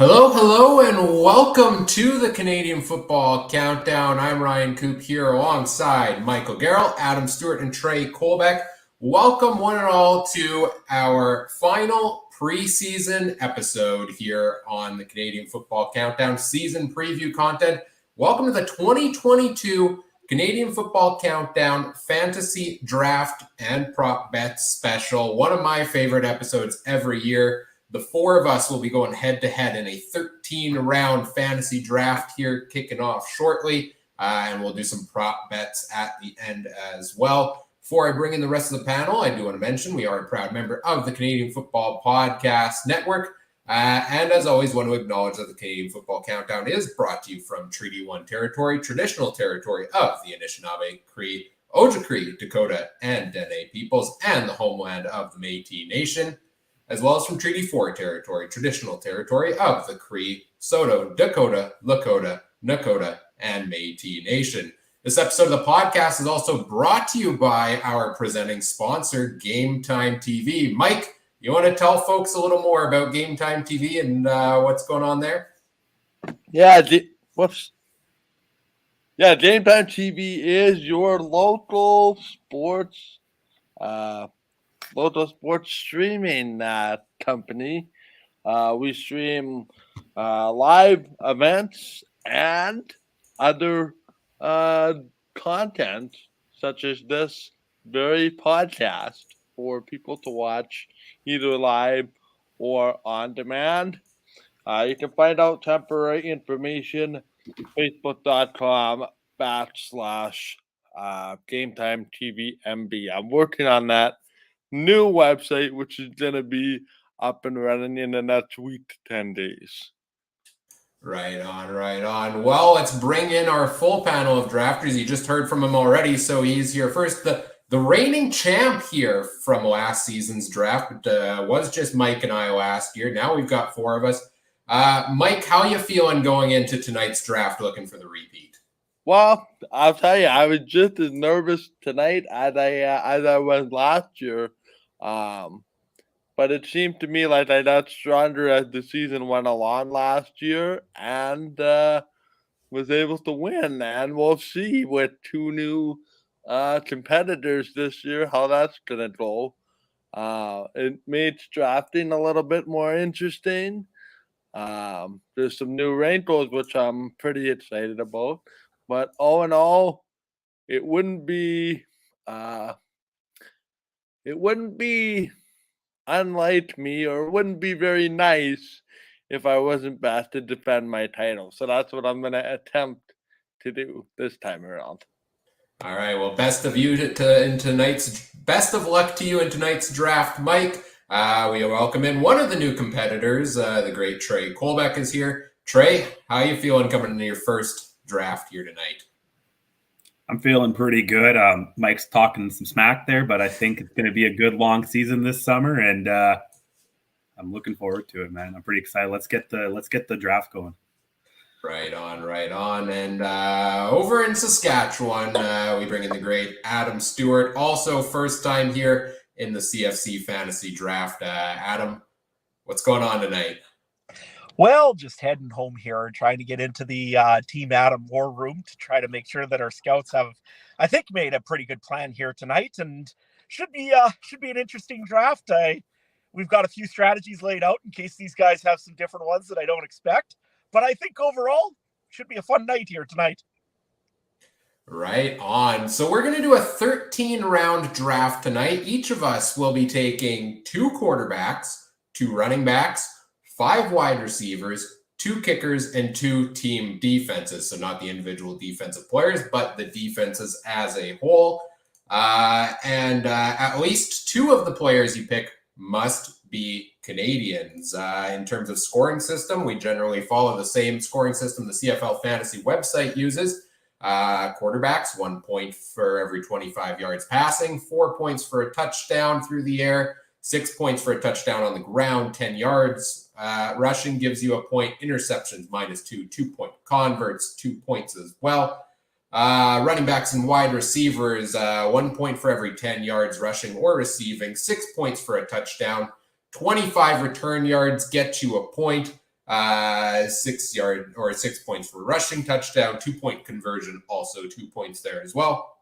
Hello, and welcome to the Canadian Football Countdown. I'm Ryan Coop here alongside Michael Garrell, Adam Stewart, and Trey Colbeck. Welcome, one and all, to our final preseason episode here on the Canadian Football Countdown season preview content. Welcome to the 2022 Canadian Football Countdown Fantasy Draft and Prop Bets Special. One of my favorite episodes every year. The four of us will be going head-to-head in a 13-round fantasy draft here, kicking off shortly, and we'll do some prop bets at the end as well. Before I bring in the rest of the panel, I do want to mention we are a proud member of the Canadian Football Podcast Network, and as always, want to acknowledge that the Canadian Football Countdown is brought to you from Treaty 1 territory, traditional territory of the Anishinaabe, Cree, Ojibwe, Dakota, and Dene peoples, and the homeland of the Métis Nation, as well as from Treaty 4 territory, traditional territory of the Cree, Saulteaux, Dakota, Lakota, Nakota, and Métis Nation. This episode of the podcast is also brought to you by our presenting sponsor, Game Time TV. Mike, you want to tell folks a little more about Game Time TV and what's going on there? Yeah, Game Time TV is your local sports streaming company. We stream live events and other content such as this very podcast for people to watch either live or on demand. You can find out temporary information facebook.com/Game Time TV MB. I'm working on that new website, which is going to be up and running in the next week to 10 days. Right on. Well, let's bring in our full panel of drafters. You just heard from him already, so he's here first. The reigning champ here from last season's draft was just Mike and I last year. Now we've got four of us. Mike, how you feeling going into tonight's draft looking for the repeat? Well, I'll tell you, I was just as nervous tonight as I was last year. But it seemed to me like I got stronger as the season went along last year and was able to win. And we'll see with two new competitors this year how that's going to go. It made drafting a little bit more interesting. There's some new wrinkles, which I'm pretty excited about. But all in all, it wouldn't be unlike me, or it wouldn't be very nice if I wasn't back to defend my title. So that's what I'm going to attempt to do this time around. All right. Well, best of luck to you in tonight's draft, Mike. We welcome in one of the new competitors. The great Trey Colbeck is here. Trey, how are you feeling coming into your first draft here tonight? I'm feeling pretty good. Mike's talking some smack there, but I think it's going to be a good long season this summer, and I'm looking forward to it, man. I'm pretty excited. Let's get the draft going. Right on. And over in Saskatchewan, we bring in the great Adam Stewart, also first time here in the CFC Fantasy Draft. Adam, what's going on tonight? Well, just heading home here and trying to get into the Team Adam war room to try to make sure that our scouts have, I think, made a pretty good plan here tonight, and should be an interesting draft. We've got a few strategies laid out in case these guys have some different ones that I don't expect, but I think overall should be a fun night here tonight. Right on. So we're going to do a 13-round draft tonight. Each of us will be taking 2 quarterbacks, 2 running backs, 5 wide receivers, 2 kickers, and 2 team defenses. So not the individual defensive players, but the defenses as a whole. And at least 2 of the players you pick must be Canadians. In terms of scoring system, we generally follow the same scoring system the CFL Fantasy website uses. Quarterbacks, 1 point for every 25 yards passing, 4 points for a touchdown through the air, 6 points for a touchdown on the ground, 10 yards. Rushing gives you a point. Interceptions, -2. 2-point converts, 2 points as well. Running backs and wide receivers, 1 point for every 10 yards rushing or receiving, 6 points for a touchdown. 25 return yards get you a point. 6 points for rushing touchdown, 2-point conversion, also 2 points there as well.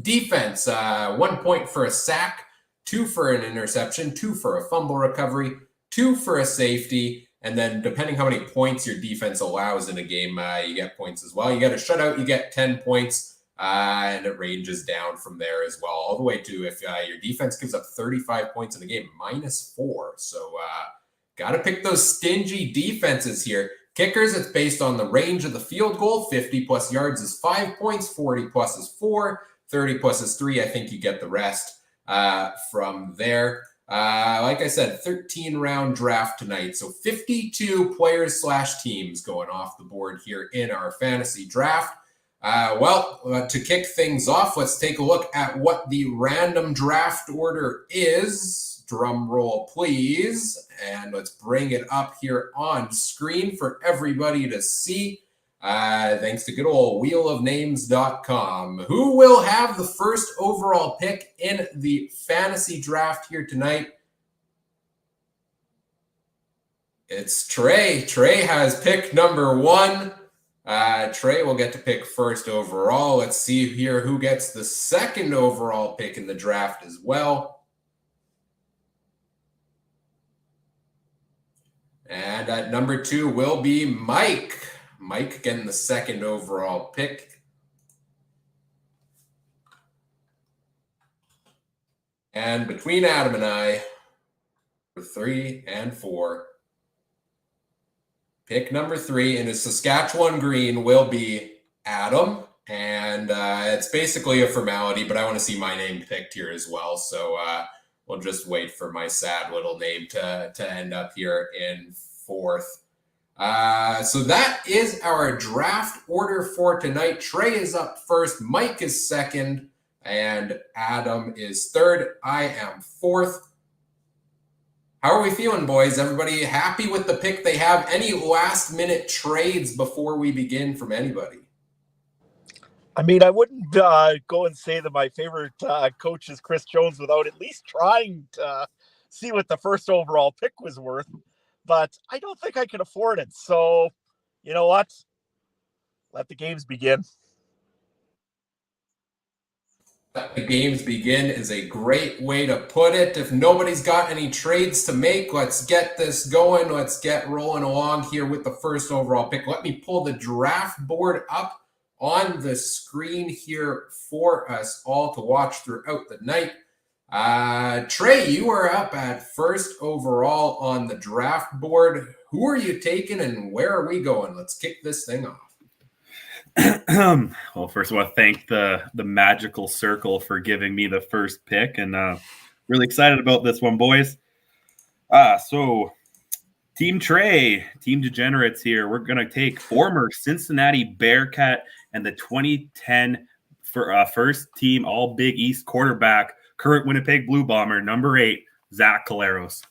Defense, 1 point for a sack, 2 for an interception, 2 for a fumble recovery, 2 for a safety, and then depending how many points your defense allows in a game, you get points as well. You get a shutout, you get 10 points, and it ranges down from there as well, all the way to if your defense gives up 35 points in a game, -4. So got to pick those stingy defenses here. Kickers, it's based on the range of the field goal. 50 plus yards is 5 points, 40 plus is 4, 30 plus is 3. I think you get the rest from there. Like I said, 13-round draft tonight. So 52 players / teams going off the board here in our fantasy draft. To kick things off, let's take a look at what the random draft order is. Drum roll, please. And let's bring it up here on screen for everybody to see. Thanks to good old wheelofnames.com. Who will have the first overall pick in the fantasy draft here tonight? It's Trey. Trey has pick number 1. Trey will get to pick first overall. Let's see here who gets the second overall pick in the draft as well. And at number 2 will be Mike. Mike getting the second overall pick. And between Adam and I, for 3 and 4, pick number 3 in his Saskatchewan green will be Adam. And it's basically a formality, but I want to see my name picked here as well. So we'll just wait for my sad little name to end up here in 4th. So that is our draft order for tonight. Trey is up first, Mike is second, and Adam is third. I am 4th. How are we feeling, boys? Everybody happy with the pick they have? Any last-minute trades before we begin from anybody? I mean, I wouldn't go and say that my favorite coach is Chris Jones without at least trying to see what the first overall pick was worth. But I don't think I can afford it. So, you know what? Let the games begin. Let the games begin is a great way to put it. If nobody's got any trades to make, let's get this going. Let's get rolling along here with the first overall pick. Let me pull the draft board up on the screen here for us all to watch throughout the night. Trey, you are up at first overall on the draft board. Who are you taking and where are we going? Let's kick this thing off. Well, first I want to thank the Magical Circle for giving me the first pick, and really excited about this one, boys. So Team Trey, Team Degenerates here. We're going to take former Cincinnati Bearcat and the 2010 first team All Big East quarterback, current Winnipeg Blue Bomber, number 8, Zach Collaros.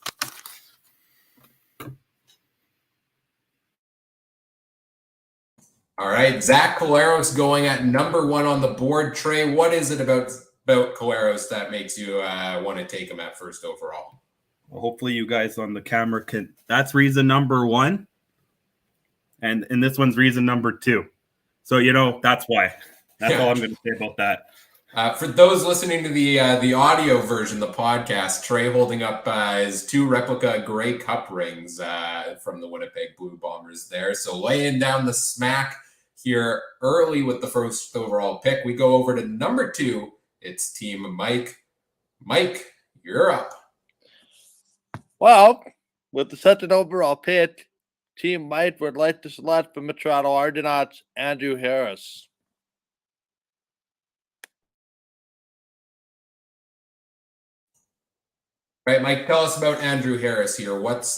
All right, Zach Collaros going at number 1 on the board. Trey, what is it about Collaros that makes you want to take him at first overall? Well, hopefully you guys on the camera can. That's reason number 1, and this one's reason number 2. So that's why. That's all I'm going to say about that. For those listening to the audio version of the podcast, Trey holding up his 2 replica Grey Cup rings from the Winnipeg Blue Bombers there. So laying down the smack here early with the first overall pick. We go over to number 2. It's Team Mike. Mike, you're up. Well, with the second overall pick, Team Mike would like to select from the Toronto Argonauts, Andrew Harris. All right, Mike, tell us about Andrew Harris here. What's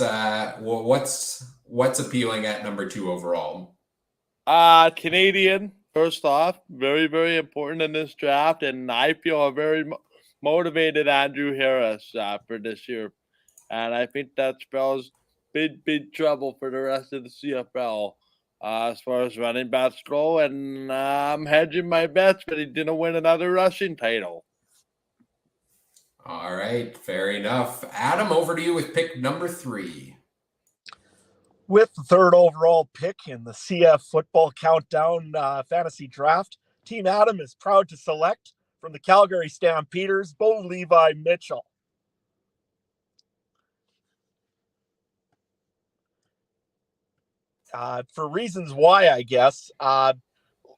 appealing at number 2 overall? Canadian, first off, very, very important in this draft, and I feel a very motivated Andrew Harris for this year. And I think that spells big trouble for the rest of the CFL as far as running backs go, and I'm hedging my bets that he didn't win another rushing title. All right, fair enough. Adam, over to you with pick number 3. With the third overall pick in the CF Football Countdown Fantasy Draft, Team Adam is proud to select from the Calgary Stampeders, Bo Levi Mitchell. For reasons why, I guess,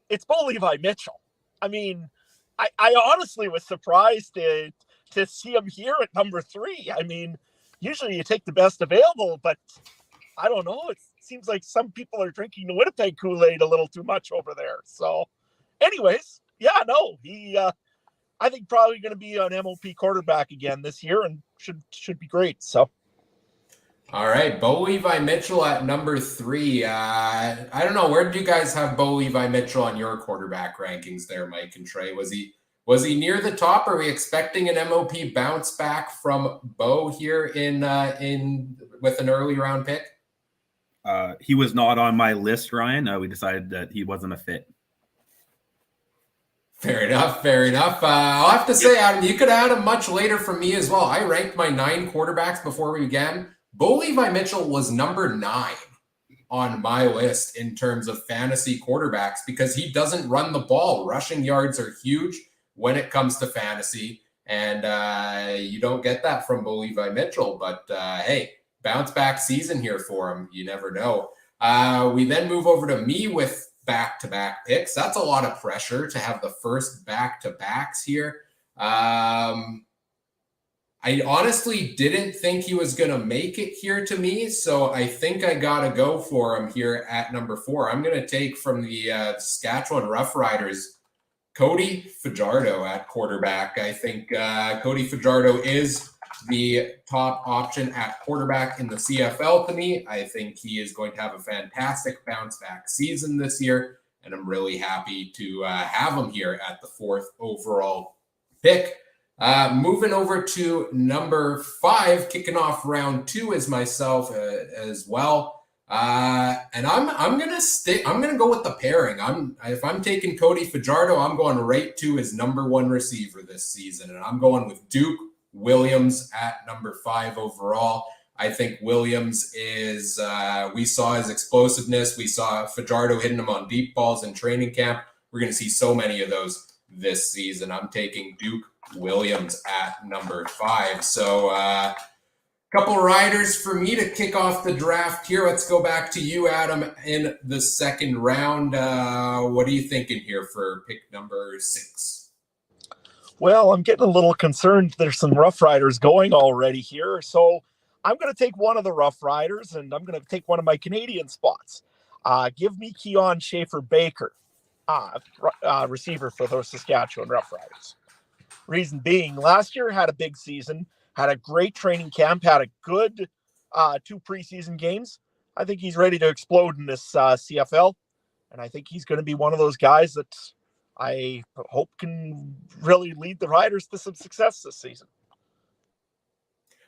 it's Bo Levi Mitchell. I mean, I honestly was surprised to see him here at number 3. I mean, usually you take the best available, but I don't know. It seems like some people are drinking the Winnipeg Kool-Aid a little too much over there. So anyways, yeah, no, I think probably going to be an MOP quarterback again this year and should be great. So. All right, Bo Levi Mitchell at number 3. I don't know, where did you guys have Bo Levi Mitchell on your quarterback rankings there, Mike and Trey? Was he near the top? Are we expecting an MOP bounce back from Bo here in with an early round pick? He was not on my list, Ryan. We decided that he wasn't a fit. Fair enough. I'll have to say, Adam, you could add him much later from me as well. I ranked my 9 quarterbacks before we began. Bo Levi Mitchell was number 9 on my list in terms of fantasy quarterbacks because he doesn't run the ball. Rushing yards are huge when it comes to fantasy, and you don't get that from Bo Levi Mitchell. But hey, bounce back season here for him. You never know. We then move over to me with back-to-back picks. That's a lot of pressure to have the first back-to-backs here. I honestly didn't think he was going to make it here to me, so I think I got to go for him here at number 4. I'm going to take from the Saskatchewan Roughriders, Cody Fajardo at quarterback. I think Cody Fajardo is the top option at quarterback in the CFL to me. I think he is going to have a fantastic bounce-back season this year, and I'm really happy to have him here at the 4th overall pick. Moving over to number 5, kicking off round 2 is myself as well. And I'm gonna go with the pairing. If I'm taking Cody Fajardo, I'm going right to his number 1 receiver this season, and I'm going with Duke Williams at number 5 overall. I think Williams is. We saw his explosiveness. We saw Fajardo hitting him on deep balls in training camp. We're going to see so many of those this season. I'm taking Duke Williams at number 5. So couple riders for me to kick off the draft here. Let's go back to you, Adam, in the second round. What are you thinking here for pick number 6? Well, I'm getting a little concerned. There's some Rough Riders going already here. So I'm going to take one of the Rough Riders, and I'm going to take one of my Canadian spots. Give me Keon Schaefer-Baker, receiver for those Saskatchewan Rough Riders. Reason being, last year had a big season, had a great training camp, had a good 2 preseason games. I think he's ready to explode in this CFL, and I think he's going to be one of those guys that I hope can really lead the Riders to some success this season.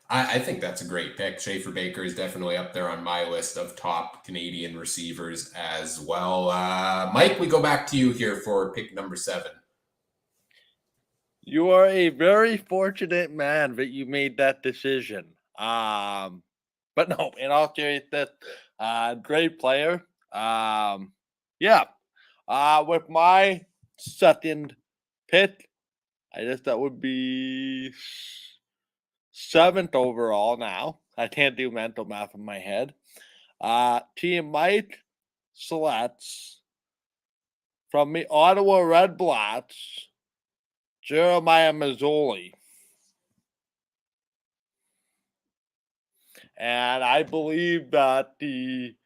I think that's a great pick. Schaefer-Baker is definitely up there on my list of top Canadian receivers as well. Mike, we go back to you here for pick number 7. You are a very fortunate man that you made that decision. But no, in all seriousness, great player. With my second pick, I guess that would be 7th overall now. I can't do mental math in my head. Team Mike selects from the Ottawa Red Blacks, Jeremiah Masoli. And I believe that the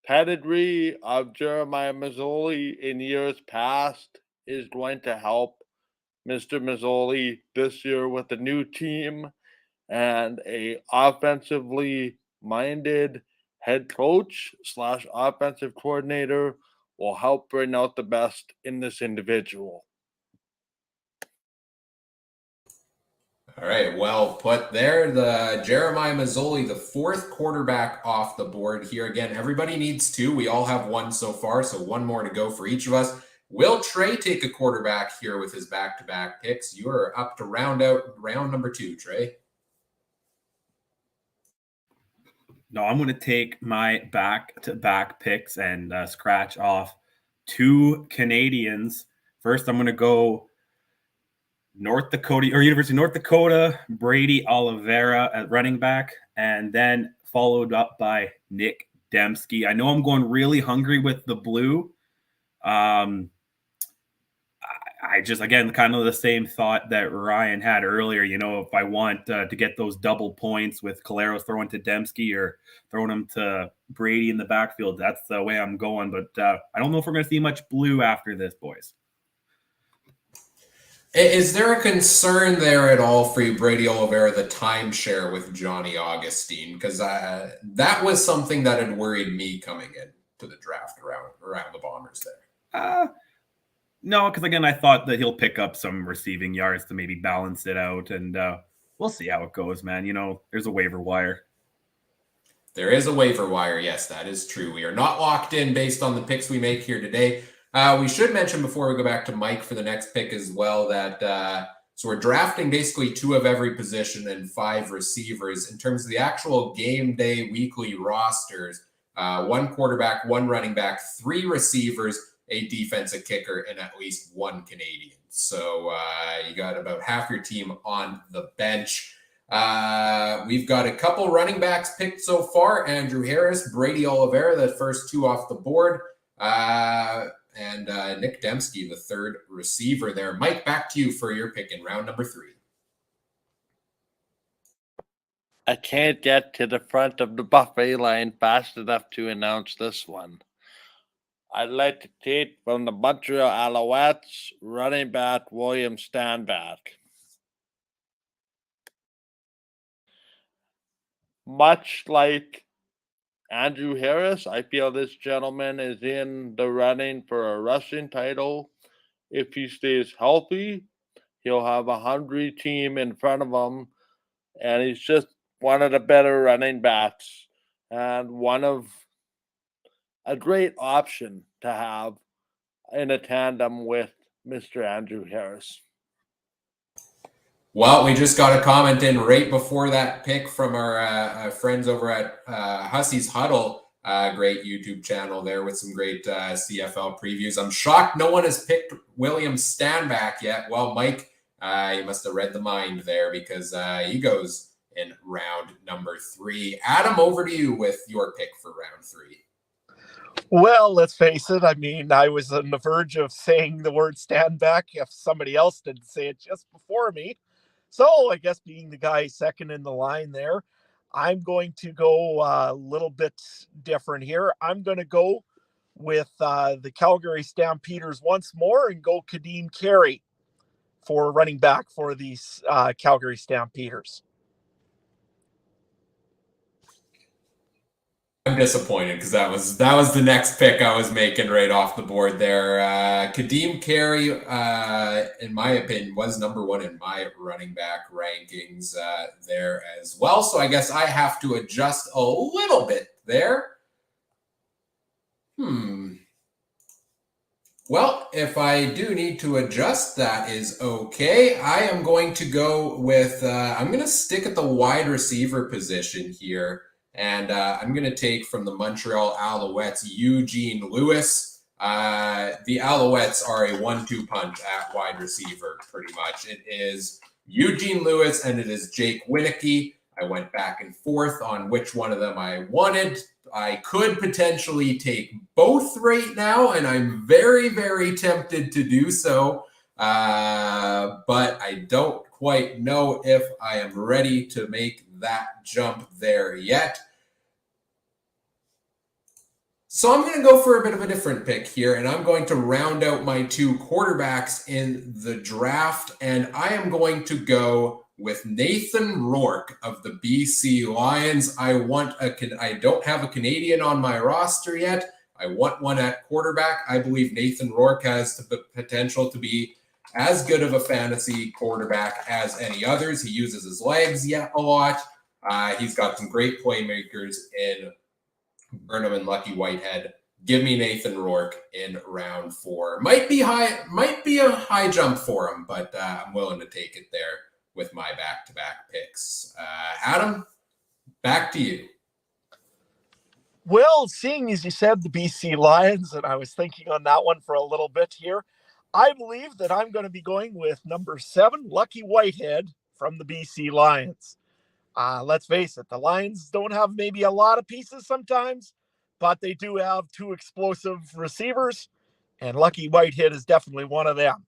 pedigree of Jeremiah Masoli in years past is going to help Mr. Masoli this year with a new team and a offensively minded head coach / offensive coordinator will help bring out the best in this individual. All right, well put there. The Jeremiah Masoli, the 4th quarterback off the board here. Again, everybody needs 2. We all have 1 so far, so 1 more to go for each of us. Will Trey take a quarterback here with his back-to-back picks? You are up to round out round number 2, Trey. No, I'm going to take my back-to-back picks and scratch off 2 Canadians. First, I'm going to go North Dakota or University of North Dakota, Brady Oliveira at running back, and then followed up by Nick Dembski. I know I'm going really hungry with the blue. I just, again, kind of the same thought that Ryan had earlier. If I want to get those double points with Caleros throwing to Dembski or throwing him to Brady in the backfield, that's the way I'm going. But I don't know if we're going to see much blue after this, boys. Is there a concern there at all for you, Brady Oliveira, the timeshare with Johnny Augustine? Because that was something that had worried me coming in to the draft around the Bombers there. No, because again, I thought that he'll pick up some receiving yards to maybe balance it out, and we'll see how it goes, man. There's a waiver wire. There is a waiver wire. Yes, that is true. We are not locked in based on the picks we make here today. We should mention before we go back to Mike for the next pick as well that so we're drafting basically 2 of every position and 5 receivers. In terms of the actual game day weekly rosters, 1 quarterback, 1 running back, 3 receivers, a defensive kicker, and at least 1 Canadian. So you got about half your team on the bench. We've got a couple running backs picked so far. Andrew Harris, Brady Oliveira, the first 2 off the board. And Nick Dembski, the 3rd receiver there. Mike, back to you for your pick in round number 3. I can't get to the front of the buffet line fast enough to announce this one. I'd like to take from the Montreal Alouettes, running back William Stanback. Much like Andrew Harris, I feel this gentleman is in the running for a rushing title. If he stays healthy, he'll have a hungry team in front of him, and he's just one of the better running backs and a great option to have in a tandem with Mr. Andrew Harris. Well, we just got a comment in right before that pick from our friends over at Hussey's Huddle, great YouTube channel there with some great CFL previews. I'm shocked no one has picked William Stanback yet. Well, Mike, you must have read the mind there because he goes in round number 3. Adam, over to you with your pick for round 3. Well, let's face it. I mean, I was on the verge of saying the word Stanback if somebody else didn't say it just before me. So I guess being the guy second in the line there, I'm going to go a little bit different here. I'm going to go with the Calgary Stampeders once more and go Kadeem Carey for running back for these Calgary Stampeders. I'm disappointed because that was the next pick I was making right off the board there. Kadeem Carey, in my opinion, was number 1 in my running back rankings there as well. So I guess I have to adjust a little bit there. Well, if I do need to adjust, that is okay. I am going to go with, I'm going to stick at the wide receiver position here. And I'm going to take from the Montreal Alouettes, Eugene Lewis. The Alouettes are a 1-2 punch at wide receiver, pretty much. It is Eugene Lewis and it is Jake Wieneke. I went back and forth on which one of them I wanted. I could potentially take both right now, and I'm very, very tempted to do so. But I don't quite know if I am ready to make that jump there yet. So I'm going to go for a bit of a different pick here, and I'm going to round out my 2 quarterbacks in the draft, and I am going to go with Nathan Rourke of the BC Lions. I don't have a Canadian on my roster yet. I want one at quarterback. I believe Nathan Rourke has the potential to be as good of a fantasy quarterback as any others. He uses his legs a lot. He's got some great playmakers in Burnham and Lucky Whitehead. Give me Nathan Rourke in round 4. Might be a high jump for him, but I'm willing to take it there with my back-to-back picks. Adam, back to you. Well, seeing as you said the BC Lions, and I was thinking on that one for a little bit here, I believe that I'm going to be going with number 7, Lucky Whitehead from the BC Lions. Let's face it, the Lions don't have maybe a lot of pieces sometimes, but they do have 2 explosive receivers, and Lucky Whitehead is definitely one of them.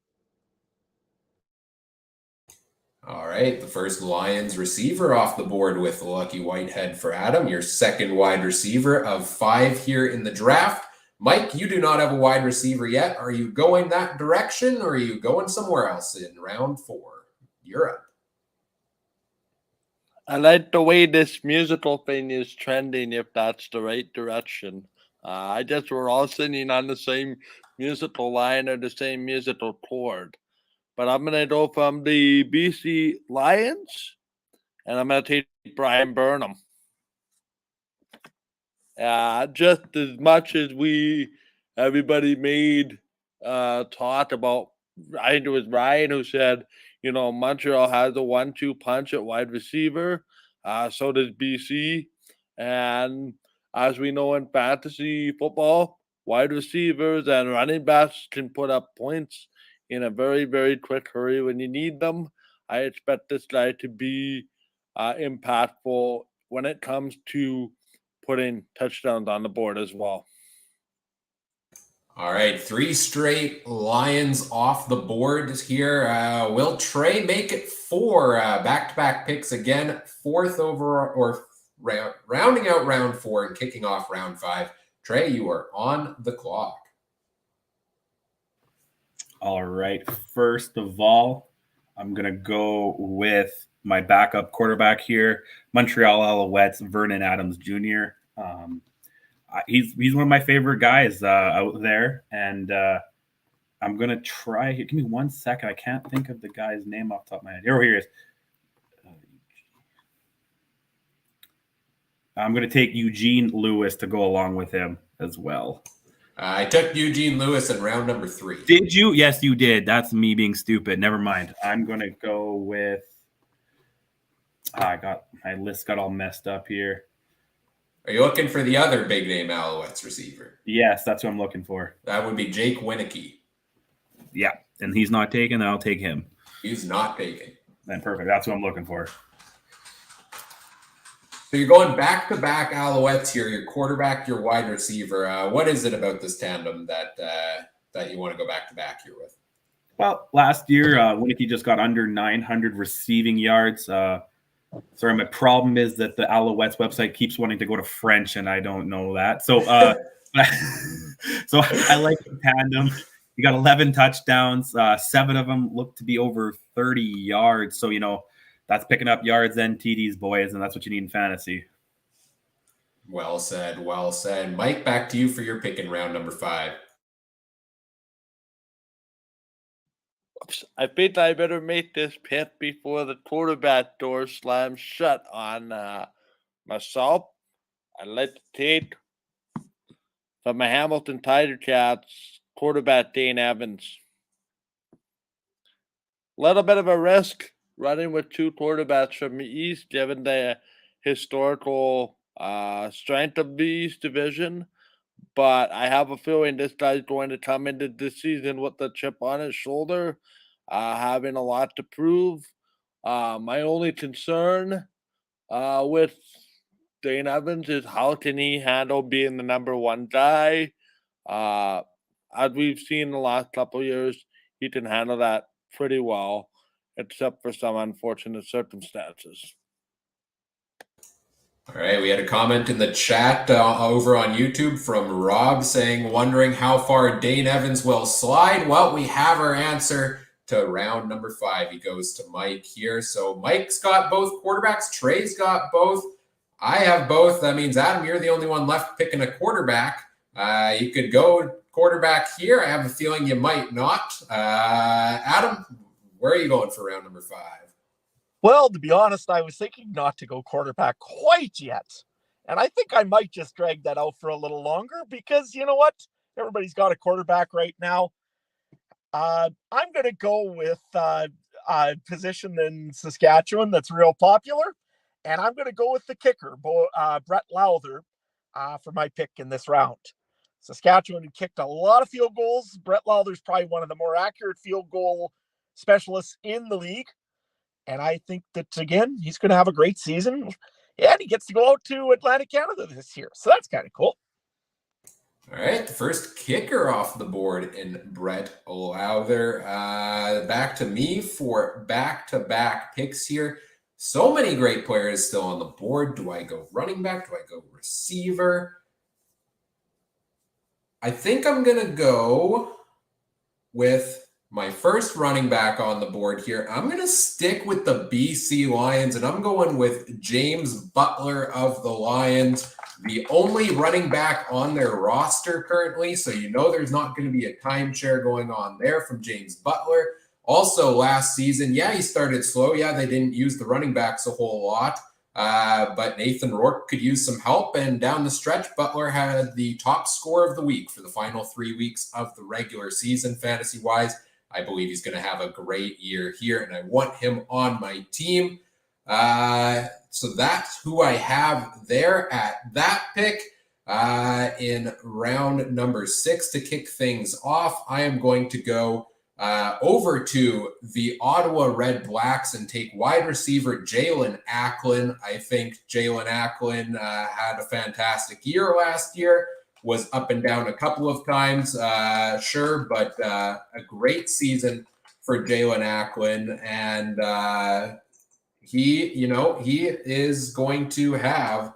All right, the first Lions receiver off the board with Lucky Whitehead for Adam, your second wide receiver of 5 here in the draft. Mike, you do not have a wide receiver yet. Are you going that direction, or are you going somewhere else in round 4? You're up. I like the way this musical thing is trending, if that's the right direction. I guess we're all singing on the same musical line or the same musical chord. But I'm going to go from the BC Lions, and I'm going to take Brian Burnham. Just as much as everybody made talk about, I think it was Ryan who said, Montreal has a 1-2 punch at wide receiver. So does BC. And as we know in fantasy football, wide receivers and running backs can put up points in a very, very quick hurry when you need them. I expect this guy to be impactful when it comes to putting touchdowns on the board as well. All right, 3 straight Lions off the board here. Will Trey make it 4 back-to-back picks again? 4th overall, or rounding out round 4 and kicking off round 5. Trey, you are on the clock. All right. First of all, I'm going to go with my backup quarterback here, Montreal Alouettes, Vernon Adams Jr. He's one of my favorite guys out there, and I'm going to try. Give me 1 second. I can't think of the guy's name off the top of my head. Here he is. I'm going to take Eugene Lewis to go along with him as well. I took Eugene Lewis in round number 3. Did you? Yes, you did. That's me being stupid. Never mind. I'm going to go with my list got all messed up here. Are you looking for the other big name Alouettes receiver? Yes, that's what I'm looking for. That would be Jake Wieneke. Yeah, and he's not taken, then I'll take him. He's not taken. Then perfect. That's what I'm looking for. So you're going back-to-back Alouettes here, your quarterback, your wide receiver. What is it about this tandem that you want to go back-to-back here with? Well, last year, Wieneke just got under 900 receiving yards. Sorry, my problem is that the Alouettes website keeps wanting to go to French, and I don't know that. So, so I like the tandem. He got 11 touchdowns. 7 of them look to be over 30 yards. So, that's picking up yards and TDs, boys, and that's what you need in fantasy. Well said, well said. Mike, back to you for your pick in round number 5. I think I better make this pick before the quarterback door slams shut on myself. I'd like to take from the Hamilton Tiger Cats quarterback Dane Evans. Little bit of a risk running with 2 quarterbacks from the East, given the historical strength of the East Division. But I have a feeling this guy's going to come into this season with the chip on his shoulder, having a lot to prove. My only concern with Dane Evans is how can he handle being the number 1 guy? As we've seen in the last couple of years, he can handle that pretty well, except for some unfortunate circumstances. All right, we had a comment in the chat over on YouTube from Rob saying, wondering how far Dane Evans will slide. Well, we have our answer to round number 5. He goes to Mike here. So Mike's got both quarterbacks. Trey's got both. I have both. That means, Adam, you're the only one left picking a quarterback. You could go quarterback here. I have a feeling you might not. Adam, where are you going for round number 5? Well, to be honest, I was thinking not to go quarterback quite yet. And I think I might just drag that out for a little longer because you know what? Everybody's got a quarterback right now. I'm going to go with a position in Saskatchewan that's real popular. And I'm going to go with the kicker, Brett Lauther. for my pick in this round. Saskatchewan kicked a lot of field goals. Brett Lawler's probably one of the more accurate field goal specialists in the league. And I think that, again, he's going to have a great season. Yeah, and he gets to go out to Atlantic Canada this year. So that's kind of cool. All right, the first kicker off the board in Brett Lowther. Back to me for back-to-back picks here. So many great players still on the board. Do I go running back? Do I go receiver? I think I'm going to go with my first running back on the board here. I'm going to stick with the BC Lions, and I'm going with James Butler of the Lions, the only running back on their roster currently. So you know there's not going to be a timeshare going on there from James Butler. Also, last season, yeah, he started slow. Yeah, they didn't use the running backs a whole lot. But Nathan Rourke could use some help, and down the stretch, Butler had the top score of the week for the final 3 weeks of the regular season, fantasy-wise. I believe he's going to have a great year here, and I want him on my team. So that's who I have there at that pick. In round number 6 to kick things off, I am going to go over to the Ottawa Red Blacks and take wide receiver Jalen Acklin. I think Jalen Acklin had a fantastic year last year, was up and down a couple of times, sure, but a great season for Jalen Acklin. And he is going to have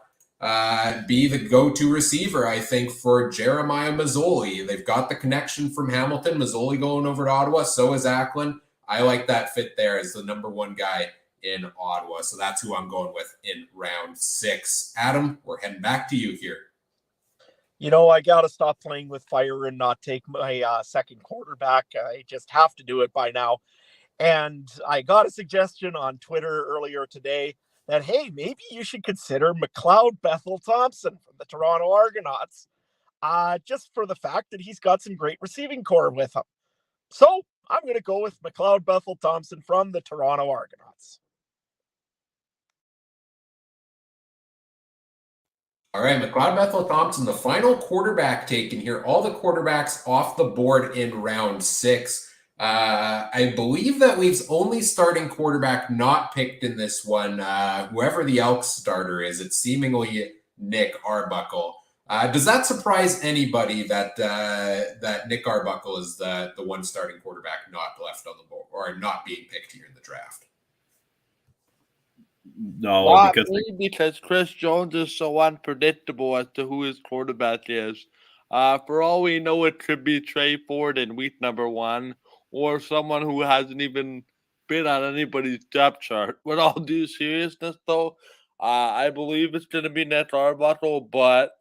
be the go-to receiver, I think, for Jeremiah Masoli. They've got the connection from Hamilton. Masoli going over to Ottawa. So is Acklin. I like that fit there as the number one guy in Ottawa. So that's who I'm going with in round 6. Adam, we're heading back to you here. You know, I got to stop playing with fire and not take my second quarterback. I just have to do it by now. And I got a suggestion on Twitter earlier today that, hey, maybe you should consider McLeod Bethel Thompson from the Toronto Argonauts, just for the fact that he's got some great receiving core with him. So I'm going to go with McLeod Bethel Thompson from the Toronto Argonauts. All right, McLeod Bethel Thompson, the final quarterback taken here. All the quarterbacks off the board in round 6. I believe that leaves only starting quarterback not picked in this one. Whoever the Elks starter is, it's seemingly Nick Arbuckle. Does that surprise anybody that Nick Arbuckle is the one starting quarterback not left on the board or not being picked here in the draft? No, Not because Chris Jones is so unpredictable as to who his quarterback is. For all we know, it could be Trey Ford in week number 1, or someone who hasn't even been on anybody's depth chart. With all due seriousness, though, I believe it's going to be Nick Arbuckle, but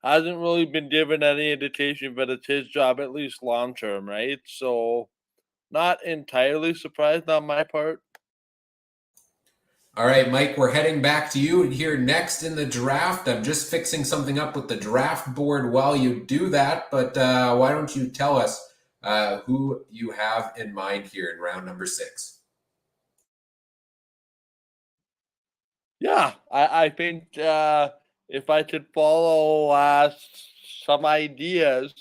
hasn't really been given any indication that it's his job, at least long term, right? So, not entirely surprised on my part. All right, Mike, we're heading back to you here next in the draft. I'm just fixing something up with the draft board while you do that, but why don't you tell us who you have in mind here in round number 6? Yeah, I think if I could follow some ideas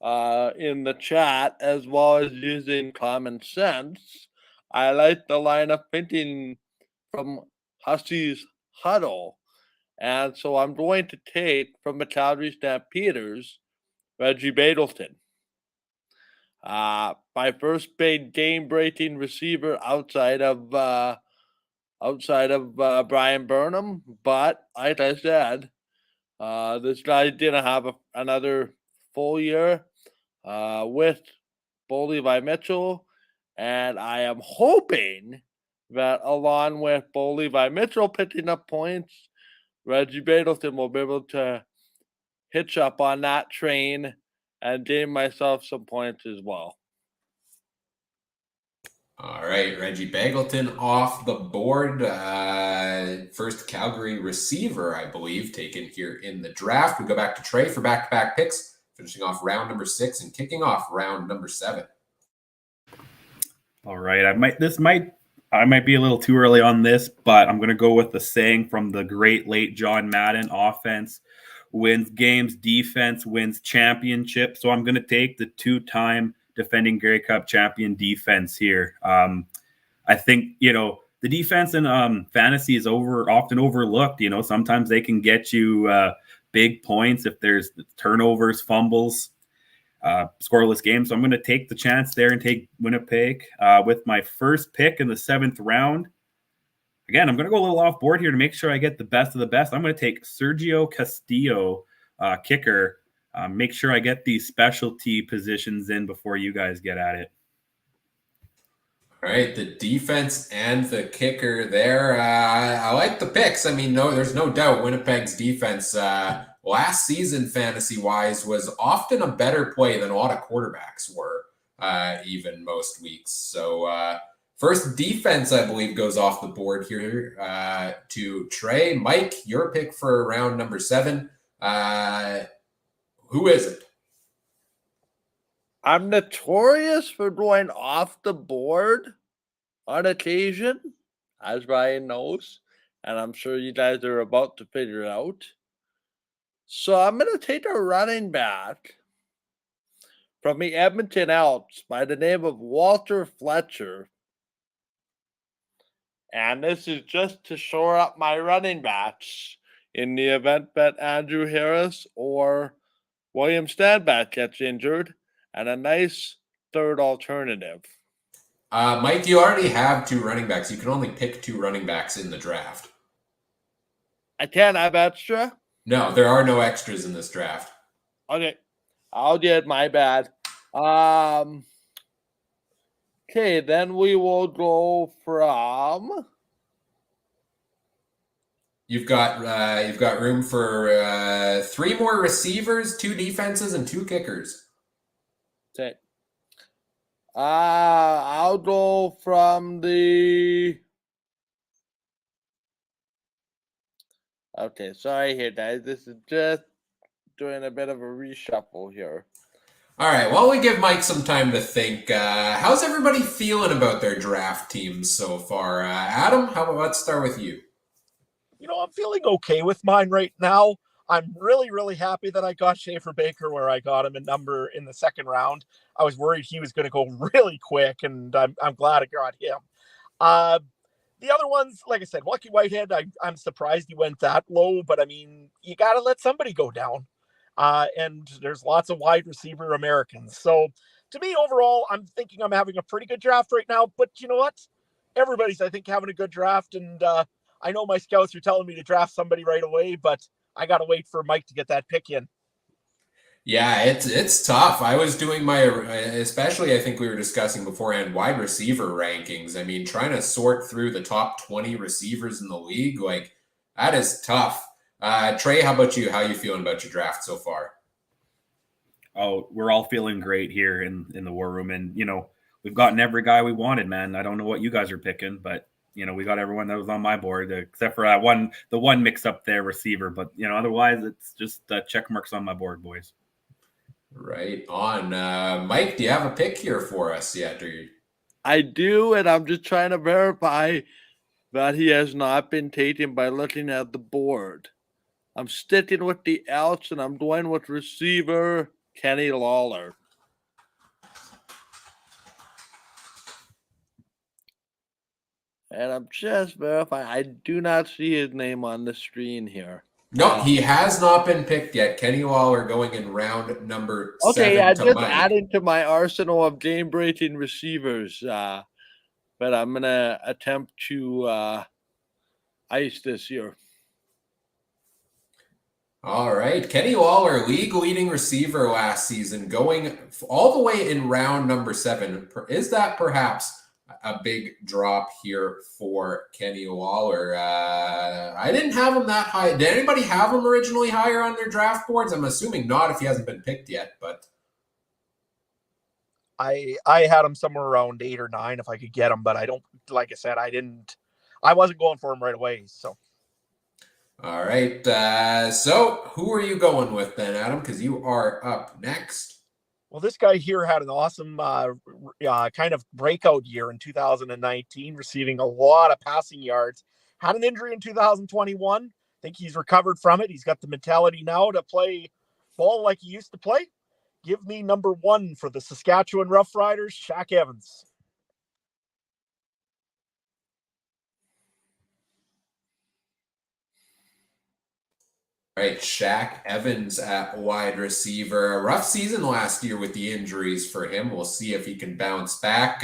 in the chat as well as using common sense, I like the line of thinking from Hussey's Huddle. And so I'm going to take from the Calgary Stampeders, Reggie Begelton. My first big game-breaking receiver outside of Brian Burnham, but like I said, this guy didn't have another full year with Bo Levi Mitchell, and I am hoping that along with Bo Levi Mitchell picking up points, Reggie Begelton will be able to hitch up on that train and gain myself some points as well. All right, Reggie Begelton off the board. First Calgary receiver, I believe, taken here in the draft. We go back to Trey for back-to-back picks, finishing off round number 6 and kicking off round number 7. All right, I might be a little too early on this, but I'm going to go with the saying from the great late John Madden: offense wins games. Defense wins championships. So I'm going to take the 2-time defending Grey Cup champion defense here. I think, the defense in fantasy is often overlooked. Sometimes they can get you big points if there's turnovers, fumbles, scoreless games. So I'm going to take the chance there and take Winnipeg with my first pick in the 7th round. Again, I'm going to go a little off board here to make sure I get the best of the best. I'm going to take Sergio Castillo, kicker. Make sure I get these specialty positions in before you guys get at it. All right, the defense and the kicker there. I like the picks. I mean, there's no doubt Winnipeg's defense last season, fantasy-wise, was often a better play than a lot of quarterbacks were, even most weeks. So first defense, I believe, goes off the board here to Trey. Mike, your pick for round number 7. Who is it? I'm notorious for going off the board on occasion, as Ryan knows, and I'm sure you guys are about to figure it out. So I'm going to take a running back from the Edmonton Elks by the name of Walter Fletcher. And this is just to shore up my running backs in the event that Andrew Harris or William Stanback gets injured, and a nice third alternative. Mike, you already have 2 running backs. You can only pick 2 running backs in the draft. I can't have extra? No, there are no extras in this draft. Okay. I'll get my bad. Okay, then we will go from... You've got room for 3 more receivers, 2 defenses, and 2 kickers. Okay. I'll go from the... Okay, sorry here, guys. This is just doing a bit of a reshuffle here. All right, while we give Mike some time to think, how's everybody feeling about their draft teams so far? Adam, let's start with you. I'm feeling okay with mine right now. I'm really, really happy that I got Schaefer Baker where I got him in the 2nd round. I was worried he was going to go really quick, and I'm glad I got him. The other ones, like I said, Lucky Whitehead, I'm surprised he went that low, but I mean, you got to let somebody go down. And there's lots of wide receiver Americans. So to me, overall, I'm thinking I'm having a pretty good draft right now. But you know what? Everybody's, I think, having a good draft. And I know my scouts are telling me to draft somebody right away, but I got to wait for Mike to get that pick in. Yeah, it's tough. I was doing especially I think we were discussing beforehand, wide receiver rankings. I mean, trying to sort through the top 20 receivers in the league, that is tough. Trey, how about you? How are you feeling about your draft so far? Oh, we're all feeling great here in the war room. And, we've gotten every guy we wanted, man. I don't know what you guys are picking, but, we got everyone that was on my board, except for the one mix up there receiver. But, otherwise, it's just check marks on my board, boys. Right on. Mike, do you have a pick here for us yet? I do, and I'm just trying to verify that he has not been taken by looking at the board. I'm sticking with the Elks, and I'm going with receiver Kenny Lawler. And I'm just verifying. I do not see his name on the screen here. No, he has not been picked yet. Kenny Lawler going in round number 7. Okay, yeah, just adding to my arsenal of game-breaking receivers. But I'm going to attempt to ice this year. All right. Kenny Lawler, league leading receiver last season, going all the way in round number 7. Is that perhaps a big drop here for Kenny Lawler? I didn't have him that high. Did anybody have him originally higher on their draft boards? I'm assuming not if he hasn't been picked yet, but I had him somewhere around 8 or 9 if I could get him, but I don't, like I said, I wasn't going for him right away. So. All right. So who are you going with then, Adam? Because you are up next. Well, this guy here had an awesome kind of breakout year in 2019, receiving a lot of passing yards. Had an injury in 2021, think he's recovered from it. He's got the mentality now to play ball like he used to play. Give me number 1 for the Saskatchewan Roughriders, Shaq Evans. All right, Shaq Evans at wide receiver. A rough season last year with the injuries for him. We'll see if he can bounce back.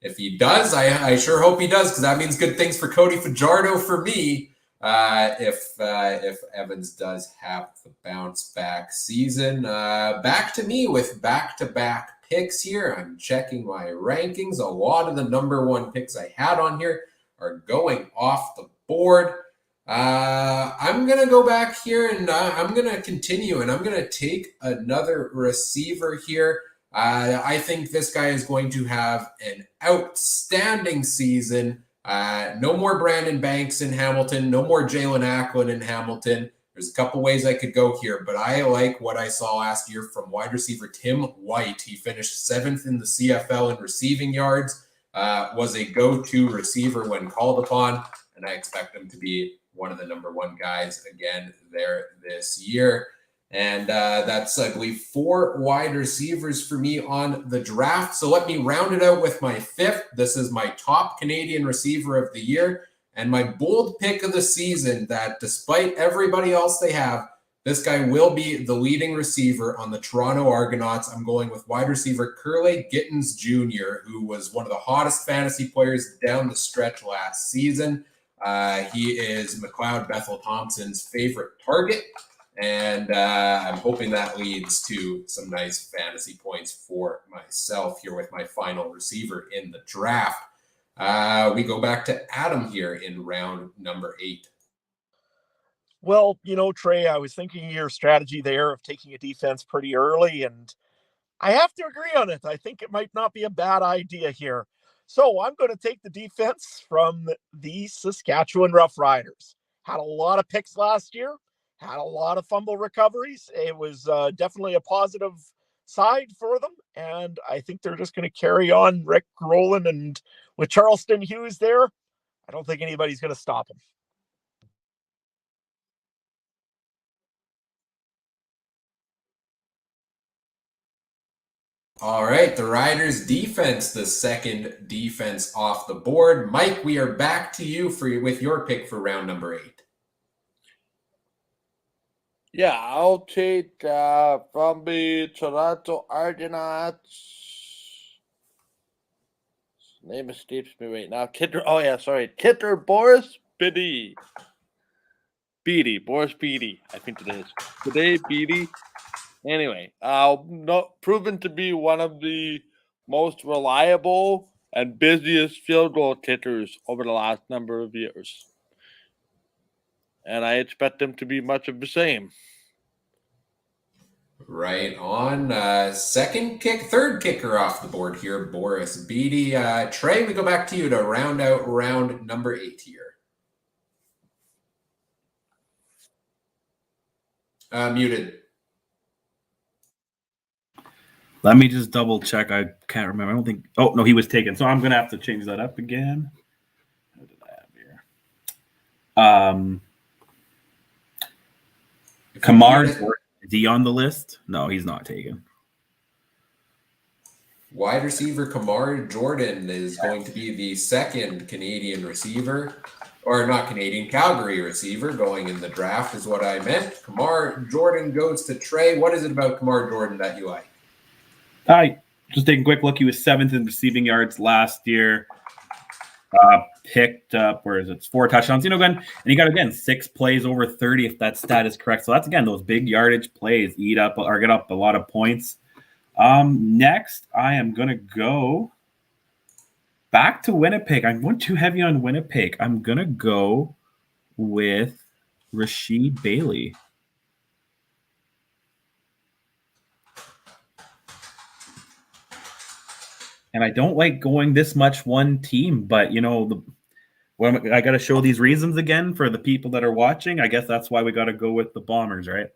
If he does, I sure hope he does, because that means good things for Cody Fajardo for me. If Evans does have the bounce back season. Back to me with back-to-back picks here. I'm checking my rankings. A lot of the number 1 picks I had on here are going off the board. I'm going to go back here and I'm going to continue, and I'm going to take another receiver here. I think this guy is going to have an outstanding season. No more Brandon Banks in Hamilton. No more Jalen Acklin in Hamilton. There's a couple ways I could go here, but I like what I saw last year from wide receiver Tim White. He finished 7th in the CFL in receiving yards, was a go-to receiver when called upon, and I expect him to be one of the number 1 guys again there this year. And that's, I believe, 4 wide receivers for me on the draft. So let me round it out with my 5th. This is my top Canadian receiver of the year and my bold pick of the season, that despite everybody else they have, this guy will be the leading receiver on the Toronto Argonauts. I'm going with wide receiver Kurleigh Gittens Jr., who was one of the hottest fantasy players down the stretch last season. He is McLeod Bethel Thompson's favorite target. And I'm hoping that leads to some nice fantasy points for myself here with my final receiver in the draft. We go back to Adam here in round number 8. Well, Trey, I was thinking your strategy there of taking a defense pretty early, and I have to agree on it. I think it might not be a bad idea here. So I'm going to take the defense from the Saskatchewan Roughriders. Had a lot of picks last year. Had a lot of fumble recoveries. It was definitely a positive side for them, and I think they're just going to carry on Rick Rowland, and with Charleston Hughes there, I don't think anybody's going to stop him. All right, the Riders defense, the second defense off the board. Mike, we are back to you with your pick for round number 8. Yeah, I'll take from the Toronto Argonauts. His name escapes me right now. Kitter Boris Beatty. Boris Beatty, I think it is. Today, Beatty. Anyway, proven to be one of the most reliable and busiest field goal kickers over the last number of years. And I expect them to be much of the same. Right on. Third kicker off the board here, Boris Beatty. Trey, we go back to you to round out round number 8 here. Muted. Let me just double check. I can't remember. I don't think. Oh, no, he was taken. So I'm going to have to change that up again. What did I have here? Kamar, is he on the list? No, he's not taken. Wide receiver Kamar Jordan is going to be the second Canadian receiver, or not Canadian, Calgary receiver going in the draft is what I meant. Kamar Jordan goes to Trey. What is it about Kamar Jordan that you like? Just taking a quick look. He was 7th in receiving yards last year. Picked up, 4 touchdowns. And he got, again, 6 plays over 30, if that stat is correct. So that's, again, those big yardage plays get up a lot of points. Next, I am going to go back to Winnipeg. I'm going too heavy on Winnipeg. I'm going to go with Rasheed Bailey. And I don't like going this much one team, but I got to show these reasons again for the people that are watching. I guess that's why we got to go with the Bombers, right?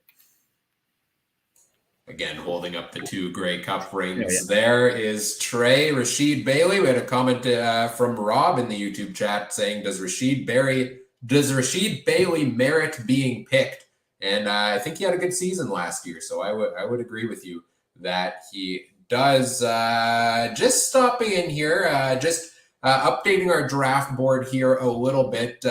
Again, holding up the 2 Grey Cup rings. Yeah. There is Trey, Rasheed Bailey. We had a comment from Rob in the YouTube chat saying, does Rasheed Bailey Does Rashid Bailey merit being picked? And I think he had a good season last year, so I would agree with you that he does. Just stopping in here, updating our draft board here a little bit.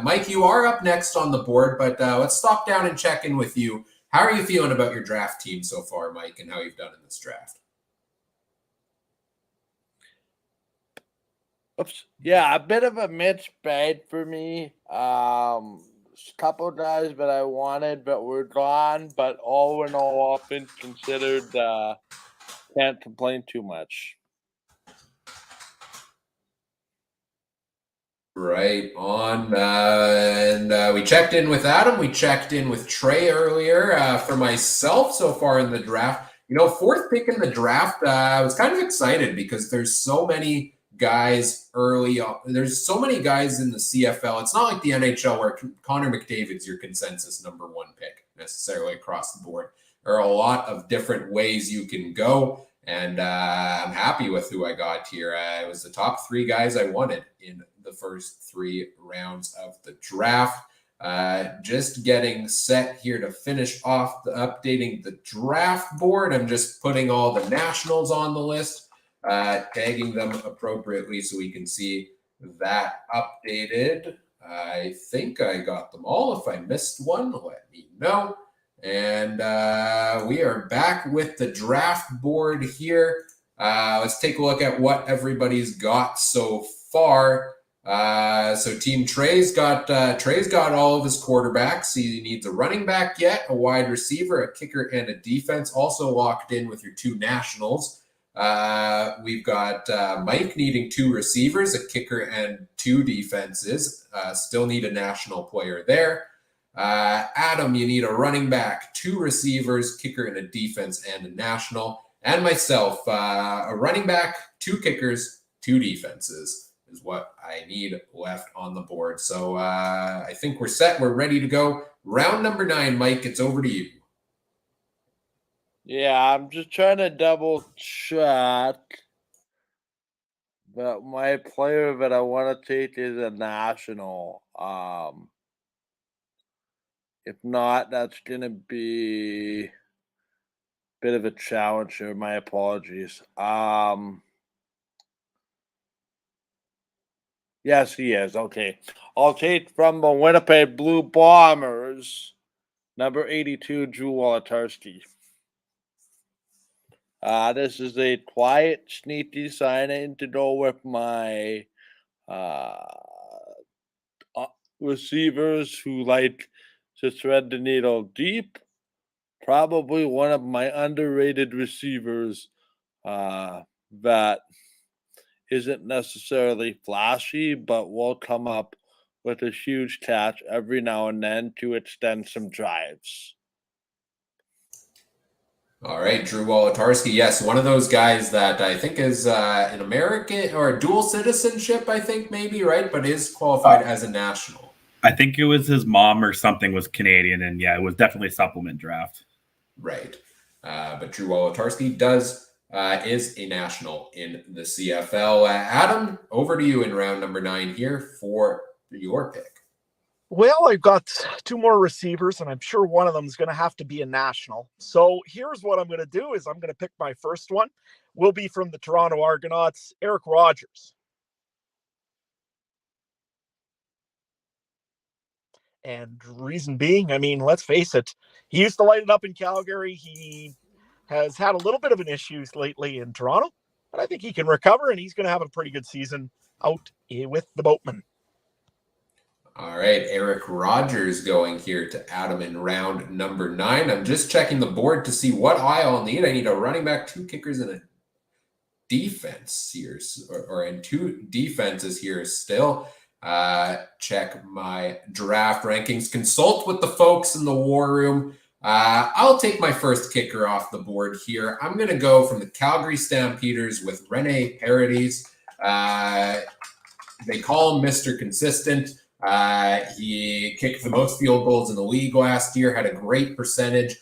Mike, you are up next on the board, but let's stop down and check in with you. How are you feeling about your draft team so far, Mike, and how you've done in this draft? Oops. Yeah, a bit of a mixed bag for me. Couple guys that I wanted but were gone, but all in all things considered, can't complain too much. Right on. And we checked in with Adam. We checked in with Trey earlier. For myself so far in the draft, fourth pick in the draft, I was kind of excited because there's so many guys early on. There's so many guys in the CFL. It's not like the NHL where Connor McDavid's your consensus number one pick necessarily across the board. There are a lot of different ways you can go, and I'm happy with who I got here. It was the top three guys I wanted in the first 3 rounds of the draft. Just getting set here to finish off updating the draft board. I'm just putting all the nationals on the list, tagging them appropriately so we can see that updated. I think I got them all. If I missed one, let me know. And we are back with the draft board here. Let's take a look at what everybody's got so far. So Team Trey's got all of his quarterbacks. He needs a running back yet, a wide receiver, a kicker, and a defense. Also locked in with your 2 nationals. We've got Mike needing 2 receivers, a kicker, and 2 defenses. Still need a national player there. Adam, you need a running back, 2 receivers, kicker, and a defense, and a national. And myself, a running back, 2 kickers, 2 defenses is what I need left on the board. So I think we're set. We're ready to go. Round number 9, Mike, it's over to you. Yeah, I'm just trying to double check that my player that I want to take is a national. If not, that's going to be a bit of a challenge here. My apologies. Yes, he is. Okay. I'll take from the Winnipeg Blue Bombers, number 82, Drew Wolodarski. This is a quiet, sneaky sign-in to go with my receivers who like to thread the needle deep. Probably one of my underrated receivers that isn't necessarily flashy, but will come up with a huge catch every now and then to extend some drives. All right, Drew Wolodarski. Yes, one of those guys that I think is an American or dual citizenship, I think maybe, right? But is qualified as a national. I think it was his mom or something was Canadian, and yeah, it was definitely a supplement draft. Right. But Drew Wolodarski is a national in the CFL. Adam, over to you in round number 9 here for your pick. Well, I've got 2 more receivers, and I'm sure one of them is going to have to be a national. So here's what I'm going to do is I'm going to pick my first one. Will be from the Toronto Argonauts, Eric Rogers. And reason being, I mean, let's face it, he used to light it up in Calgary. He has had a little bit of an issues lately in Toronto, but I think he can recover, and he's going to have a pretty good season out with the Boatmen. All right, Eric Rogers going here to Adam in round number 9. I'm just checking the board to see what I'll need. I need a running back, 2 kickers, and a defense here, and 2 defenses here still. Check my draft rankings. Consult with the folks in the war room. I'll take my first kicker off the board here. I'm going to go from the Calgary Stampeders with Rene Paredes. They call him Mr. Consistent. He kicked the most field goals in the league last year, had a great percentage.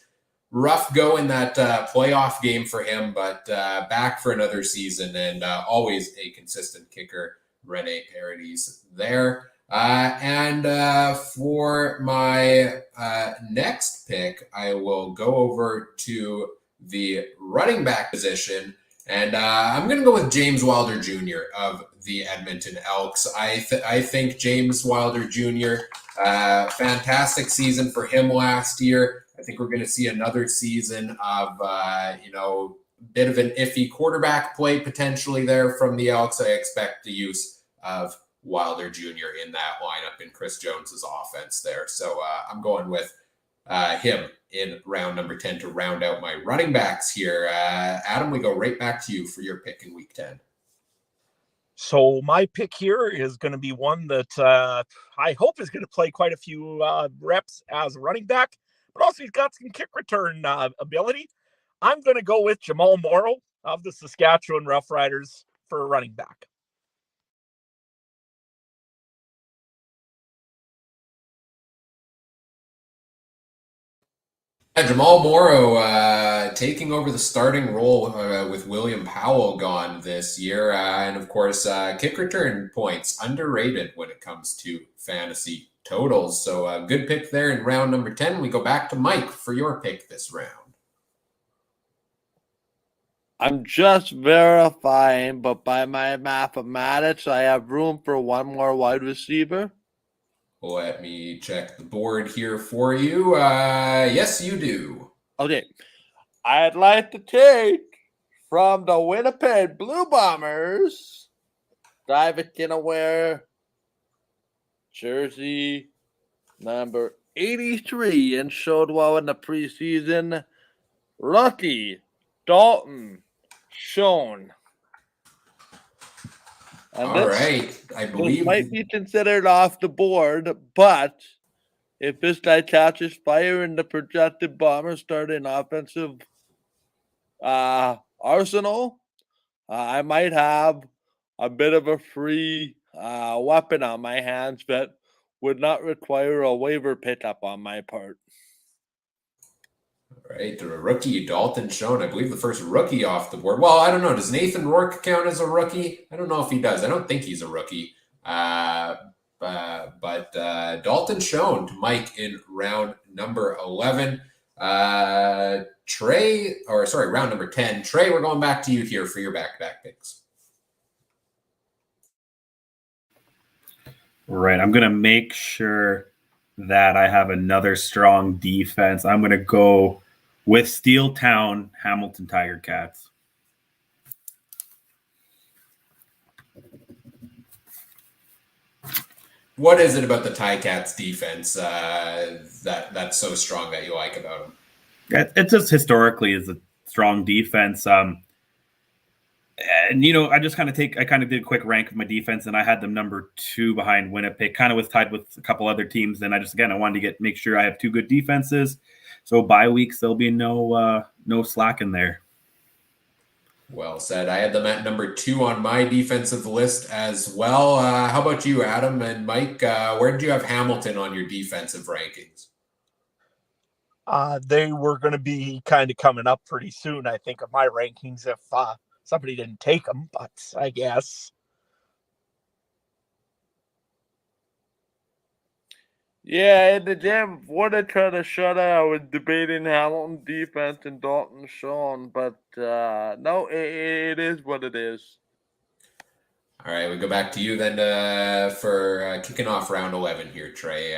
Rough go in that playoff game for him, but back for another season, and always a consistent kicker, Rene Paredes there. For my next pick, I will go over to the running back position, and I'm going to go with James Wilder Jr. of the Edmonton Elks. I think James Wilder Jr. Fantastic season for him last year. I think we're going to see another season of bit of an iffy quarterback play potentially there from the Elks. I expect the use of Wilder Jr. in that lineup in Chris Jones's offense there. So I'm going with him in round number 10 to round out my running backs here. Adam, we go right back to you for your pick in week 10. So my pick here is going to be one that I hope is going to play quite a few reps as a running back, but also he's got some kick return ability. I'm going to go with Jamal Morrow of the Saskatchewan Roughriders for a running back. Jamal Morrow taking over the starting role with William Powell gone this year. And of course, kick return points, underrated when it comes to fantasy totals. So good pick there in round number 10. We go back to Mike for your pick this round. I'm just verifying, but by my mathematics, I have room for one more wide receiver. Let me check the board here for you. Yes, you do. Okay. I'd like to take from the Winnipeg Blue Bombers, David Kinaware, jersey number 83, and showed well in the preseason, rookie Dalton Schoen. And All right. I believe this might be considered off the board, but if this guy catches fire in the projected Bombers starting offensive arsenal, I might have a bit of a free weapon on my hands that would not require a waiver pickup on my part. All right, the rookie Dalton Schoen, I believe the first rookie off the board. Well, I don't know. Does Nathan Rourke count as a rookie? I don't know if he does. I don't think he's a rookie. But Dalton Schoen to Mike in round number 11. Round number 10. Trey, we're going back to you here for your back-to-back picks. Right. I'm going to make sure that I have another strong defense. I'm going to go with Steeltown Hamilton Tiger Cats. What is it about the Ticats defense that's so strong that you like about them? It just historically is a strong defense. And I just kind of did a quick rank of my defense, and I had them number 2 behind Winnipeg, kind of was tied with a couple other teams. And I wanted to make sure I have 2 good defenses. So bye weeks, there'll be no slack in there. Well said. I had them at number 2 on my defensive list as well. How about you, Adam and Mike? Where did you have Hamilton on your defensive rankings? They were going to be kind of coming up pretty soon, I think, of my rankings if somebody didn't take them, but I guess. Yeah, in the gym, what I tried to shut out, I was debating Hamilton defense and Dalton Schoen, but no, it is what it is. All right, we go back to you then for kicking off round 11 here, Trey.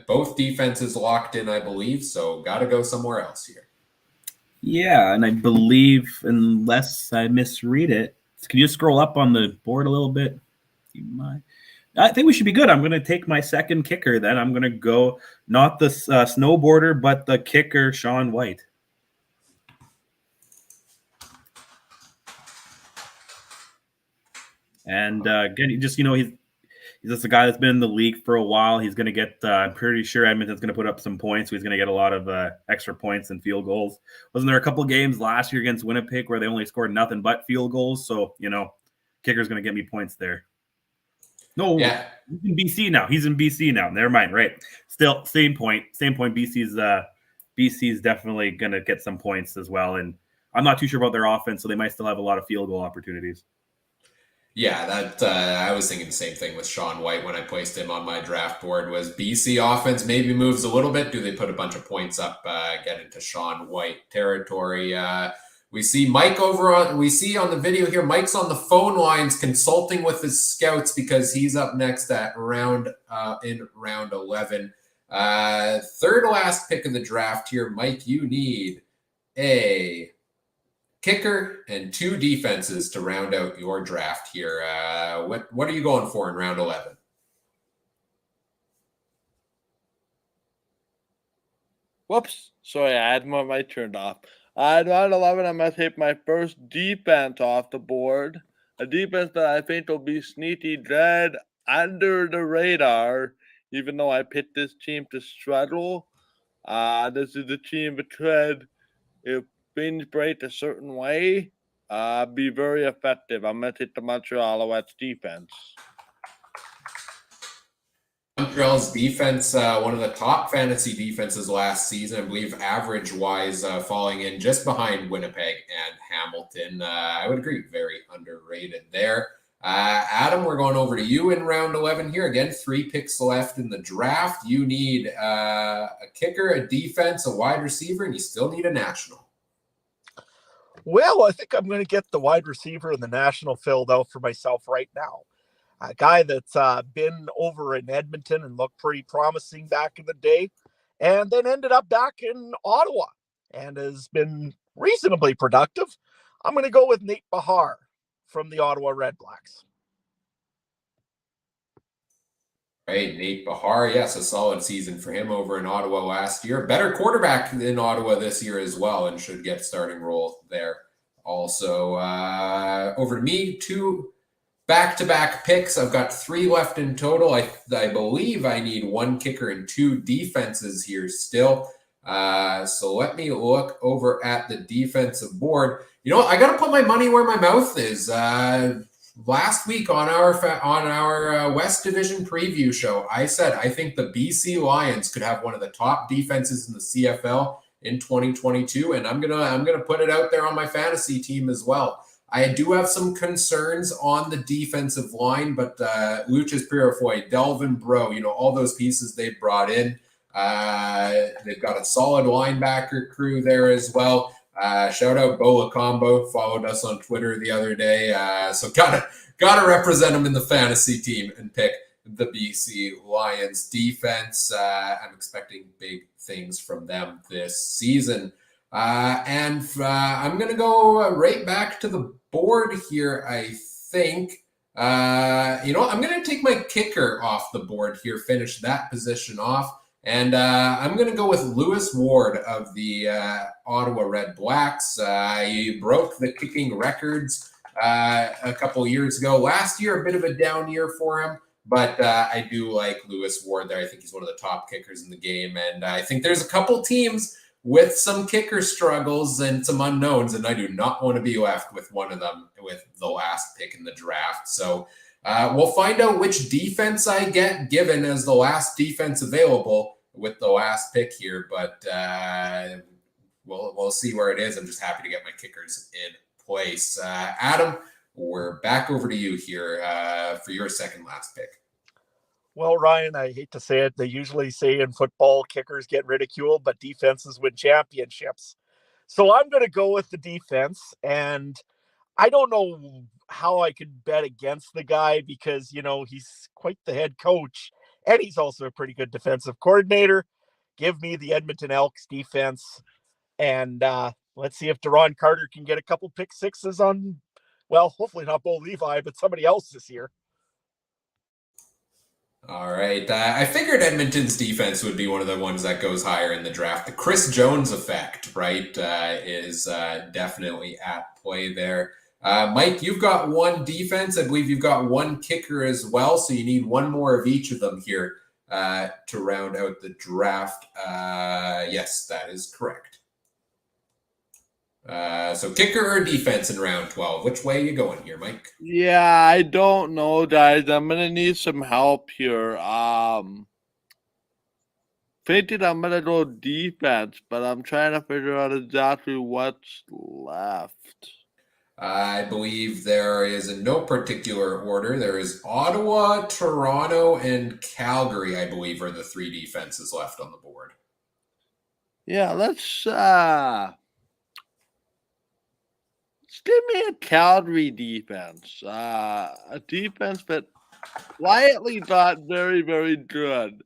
Both defenses locked in, I believe, so got to go somewhere else here. Yeah, and I believe, unless I misread it, can you scroll up on the board a little bit? I think we should be good. I'm going to take my second kicker then. I'm going to go not the snowboarder, but the kicker, Sean White. And again, he's just a guy that's been in the league for a while. He's going to get, I'm pretty sure Edmonton's going to put up some points. So he's going to get a lot of extra points and field goals. Wasn't there a couple games last year against Winnipeg where they only scored nothing but field goals? So, kicker's going to get me points there. No, yeah. He's in BC now. Never mind. Right. Still, same point. BC's definitely going to get some points as well. And I'm not too sure about their offense, so they might still have a lot of field goal opportunities. Yeah, that I was thinking the same thing with Sean White when I placed him on my draft board. Was BC offense maybe moves a little bit? Do they put a bunch of points up, get into Sean White territory? We see Mike over on. We see on the video here. Mike's on the phone lines consulting with his scouts because he's up next at in round 11. Third last pick of the draft here, Mike. You need a kicker and 2 defenses to round out your draft here. What are you going for in round 11? Whoops. Sorry, I had my mic turned off. At round 11, I'm going to take my first defense off the board. A defense that I think will be sneaky dead under the radar, even though I picked this team to struggle. This is a team that could, if things break a certain way, be very effective. I'm going to take the Montreal Alouettes defense. Montreal's defense, one of the top fantasy defenses last season, I believe average-wise, falling in just behind Winnipeg and Hamilton. I would agree, very underrated there. Adam, we're going over to you in round 11 here. Again, 3 picks left in the draft. You need a kicker, a defense, a wide receiver, and you still need a national. Well, I think I'm going to get the wide receiver and the national filled out for myself right now. A guy that's been over in Edmonton and looked pretty promising back in the day, and then ended up back in Ottawa and has been reasonably productive. I'm going to go with Nate Behar from the Ottawa Redblacks. Right, Nate Behar, yes, a solid season for him over in Ottawa last year. Better quarterback in Ottawa this year as well, and should get starting role there. Also, over to me, 2 back-to-back picks. I've got 3 left in total. I believe I need 1 kicker and 2 defenses here still. So let me look over at the defensive board. You know, I got to put my money where my mouth is. Last week on our West Division preview show, I said I think the BC Lions could have one of the top defenses in the CFL in 2022, and I'm gonna put it out there on my fantasy team as well. I do have some concerns on the defensive line, but Lucius Purifoy, Delvin Breaux, all those pieces they've brought in. They've got a solid linebacker crew there as well. Shout out Bo Lacombo, followed us on Twitter the other day. So gotta represent him in the fantasy team and pick the BC Lions defense. I'm expecting big things from them this season. And I'm going to go right back to the board here, I think. I'm going to take my kicker off the board here, finish that position off. And I'm going to go with Lewis Ward of the Ottawa Redblacks. He broke the kicking records a couple years ago. Last year, a bit of a down year for him. But I do like Lewis Ward there. I think he's one of the top kickers in the game. And I think there's a couple teams with some kicker struggles and some unknowns, and I do not want to be left with one of them with the last pick in the draft. So we'll find out which defense I get given as the last defense available with the last pick here, but we'll see where it is. I'm just happy to get my kickers in place. Adam, we're back over to you here for your second last pick. Well, Ryan, I hate to say it. They usually say in football, kickers get ridiculed, but defenses win championships. So I'm going to go with the defense. And I don't know how I could bet against the guy because, he's quite the head coach. And he's also a pretty good defensive coordinator. Give me the Edmonton Elks defense. And let's see if Deron Carter can get a couple pick sixes on, well, hopefully not Bo Levi, but somebody else this year. All right. I figured Edmonton's defense would be one of the ones that goes higher in the draft. The Chris Jones effect, right, is definitely at play there. Mike, you've got 1 defense. I believe you've got 1 kicker as well. So you need 1 more of each of them here to round out the draft. Yes, that is correct. So kicker or defense in round 12? Which way are you going here, Mike? Yeah, I don't know, guys. I'm going to need some help here. Thinking I'm going to go defense, but I'm trying to figure out exactly what's left. I believe there is, in no particular order, there is Ottawa, Toronto, and Calgary, I believe, are the 3 defenses left on the board. Yeah, let's give me a Calgary defense. A defense that quietly got very, very good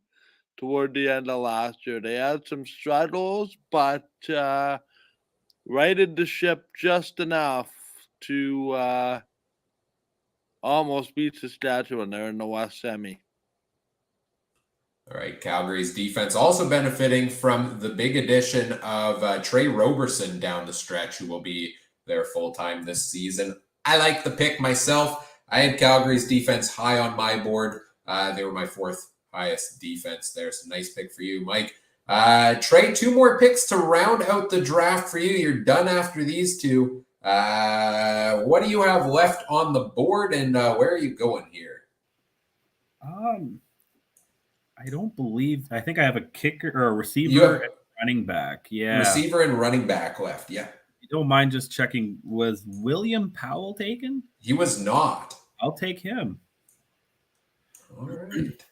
toward the end of last year. They had some struggles, but righted the ship just enough to almost beat Saskatchewan. They're in the West Semi. All right, Calgary's defense also benefiting from the big addition of Trey Roberson down the stretch, who will be there full-time this season. I like the pick myself. I had Calgary's defense high on my board. They were my 4th highest defense there. So nice pick for you, Mike. Trey, 2 more picks to round out the draft for you. You're done after these 2. What do you have left on the board, and where are you going here? I think I have a kicker or a receiver and running back. Yeah. Receiver and running back left. Yeah. You don't mind just checking, was William Powell taken? He was not. I'll take him. All right.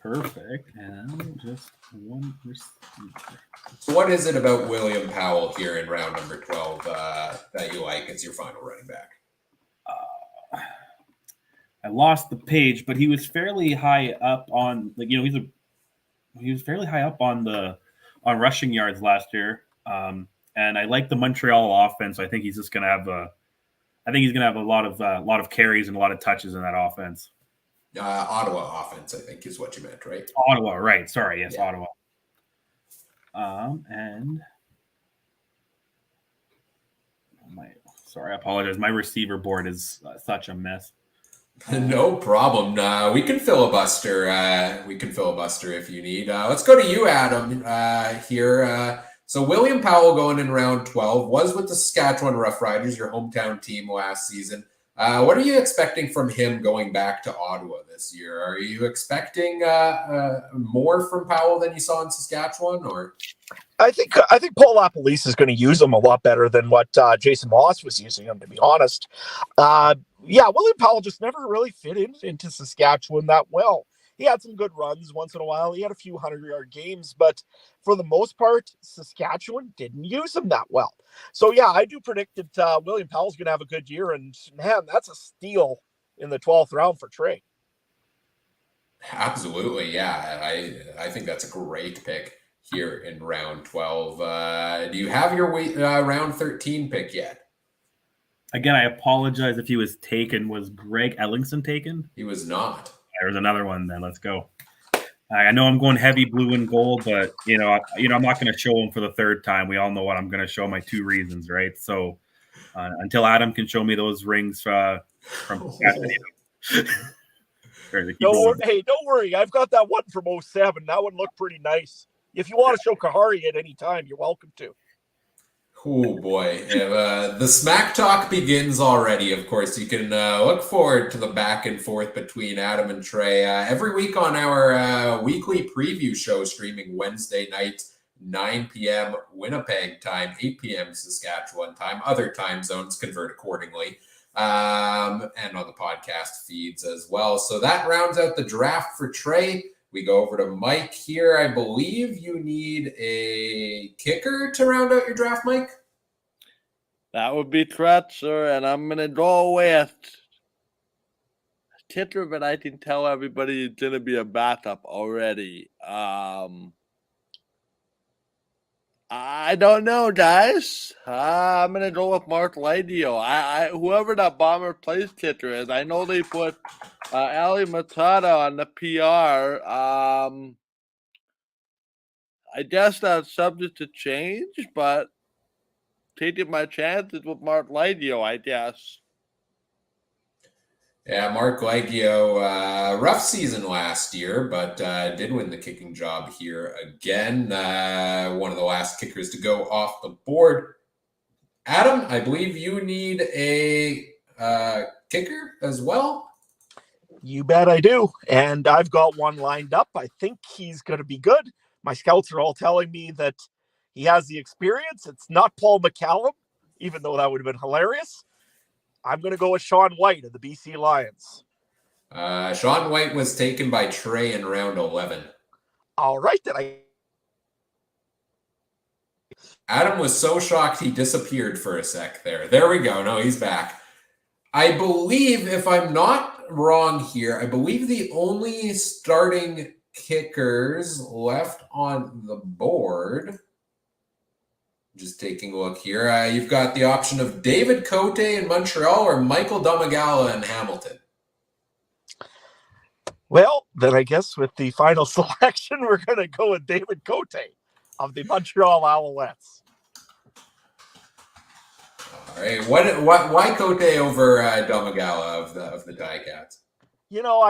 Perfect. And just one receiver. So what is it about William Powell here in round number 12 that you like as your final running back? I lost the page, but he was fairly high up on, he was fairly high up on rushing yards last year. And I like the Montreal offense. So I think he's just going to have a lot of carries and a lot of touches in that offense. Ottawa offense, I think, is what you meant, right? Ottawa, right? Sorry, yes, yeah. Ottawa. I apologize. My receiver board is such a mess. No problem. We can filibuster. We can filibuster if you need. Let's go to you, Adam. Here. So William Powell going in round 12 was with the Saskatchewan Roughriders, your hometown team last season. What are you expecting from him going back to Ottawa this year? Are you expecting more from Powell than you saw in Saskatchewan, or? I think Paul LaPolice is going to use him a lot better than what Jason Moss was using him, to be honest. William Powell just never really fit into Saskatchewan that well. He had some good runs once in a while. He had a few 100-yard games, but for the most part, Saskatchewan didn't use him that well. So, yeah, I do predict that William Powell's going to have a good year, and, man, that's a steal in the 12th round for Trey. Absolutely, yeah. I think that's a great pick here in round 12. Do you have your round 13 pick yet? Again, I apologize if he was taken. Was Greg Ellingson taken? He was not. There's another one then. Let's go. I know I'm going heavy blue and gold, but I'm not going to show him for the 3rd time. We all know what I'm going to show my 2 reasons, right? So until Adam can show me those rings from don't worry. I've got that one from 07. That one looked pretty nice. If you want to show Kahari at any time, you're welcome to. Oh boy, the smack talk begins already. Of course, you can look forward to the back and forth between Adam and Trey every week on our weekly preview show, streaming Wednesday night, 9 p.m. Winnipeg time, 8 p.m. Saskatchewan time. Other time zones convert accordingly, and on the podcast feeds as well. So that rounds out the draft for Trey. We go over to Mike here. I believe you need a kicker to round out your draft, Mike? That would be correct, sir. And I'm going to go with a kicker, but I can tell everybody it's going to be a backup already. I don't know, guys. I'm going to go with Mark Lidio. Whoever that Bomber place kicker is, I know they put Ali Matata on the PR. I guess that's subject to change, but taking my chances with Mark Lidio, I guess. Yeah, Mark Lidio, rough season last year, but did win the kicking job here again. One of the last kickers to go off the board. Adam, I believe you need a kicker as well. You bet I do. And I've got one lined up. I think he's going to be good. My scouts are all telling me that he has the experience. It's not Paul McCallum. even though that would have been hilarious. I'm going to go with Sean White of the BC Lions. Sean White was taken by Trey in round 11. All right, then Adam was so shocked he disappeared for a sec there. There we go. No, he's back. I believe, if I'm not wrong here, I believe the only starting kickers left on the board, just taking a look here, you've got the option of David Cote in Montreal or Michael Domagala in Hamilton. Well, then I guess with the final selection, we're going to go with David Cote of the Montreal Alouettes. All right. Why Cote over Domagala of the Ticats? You know,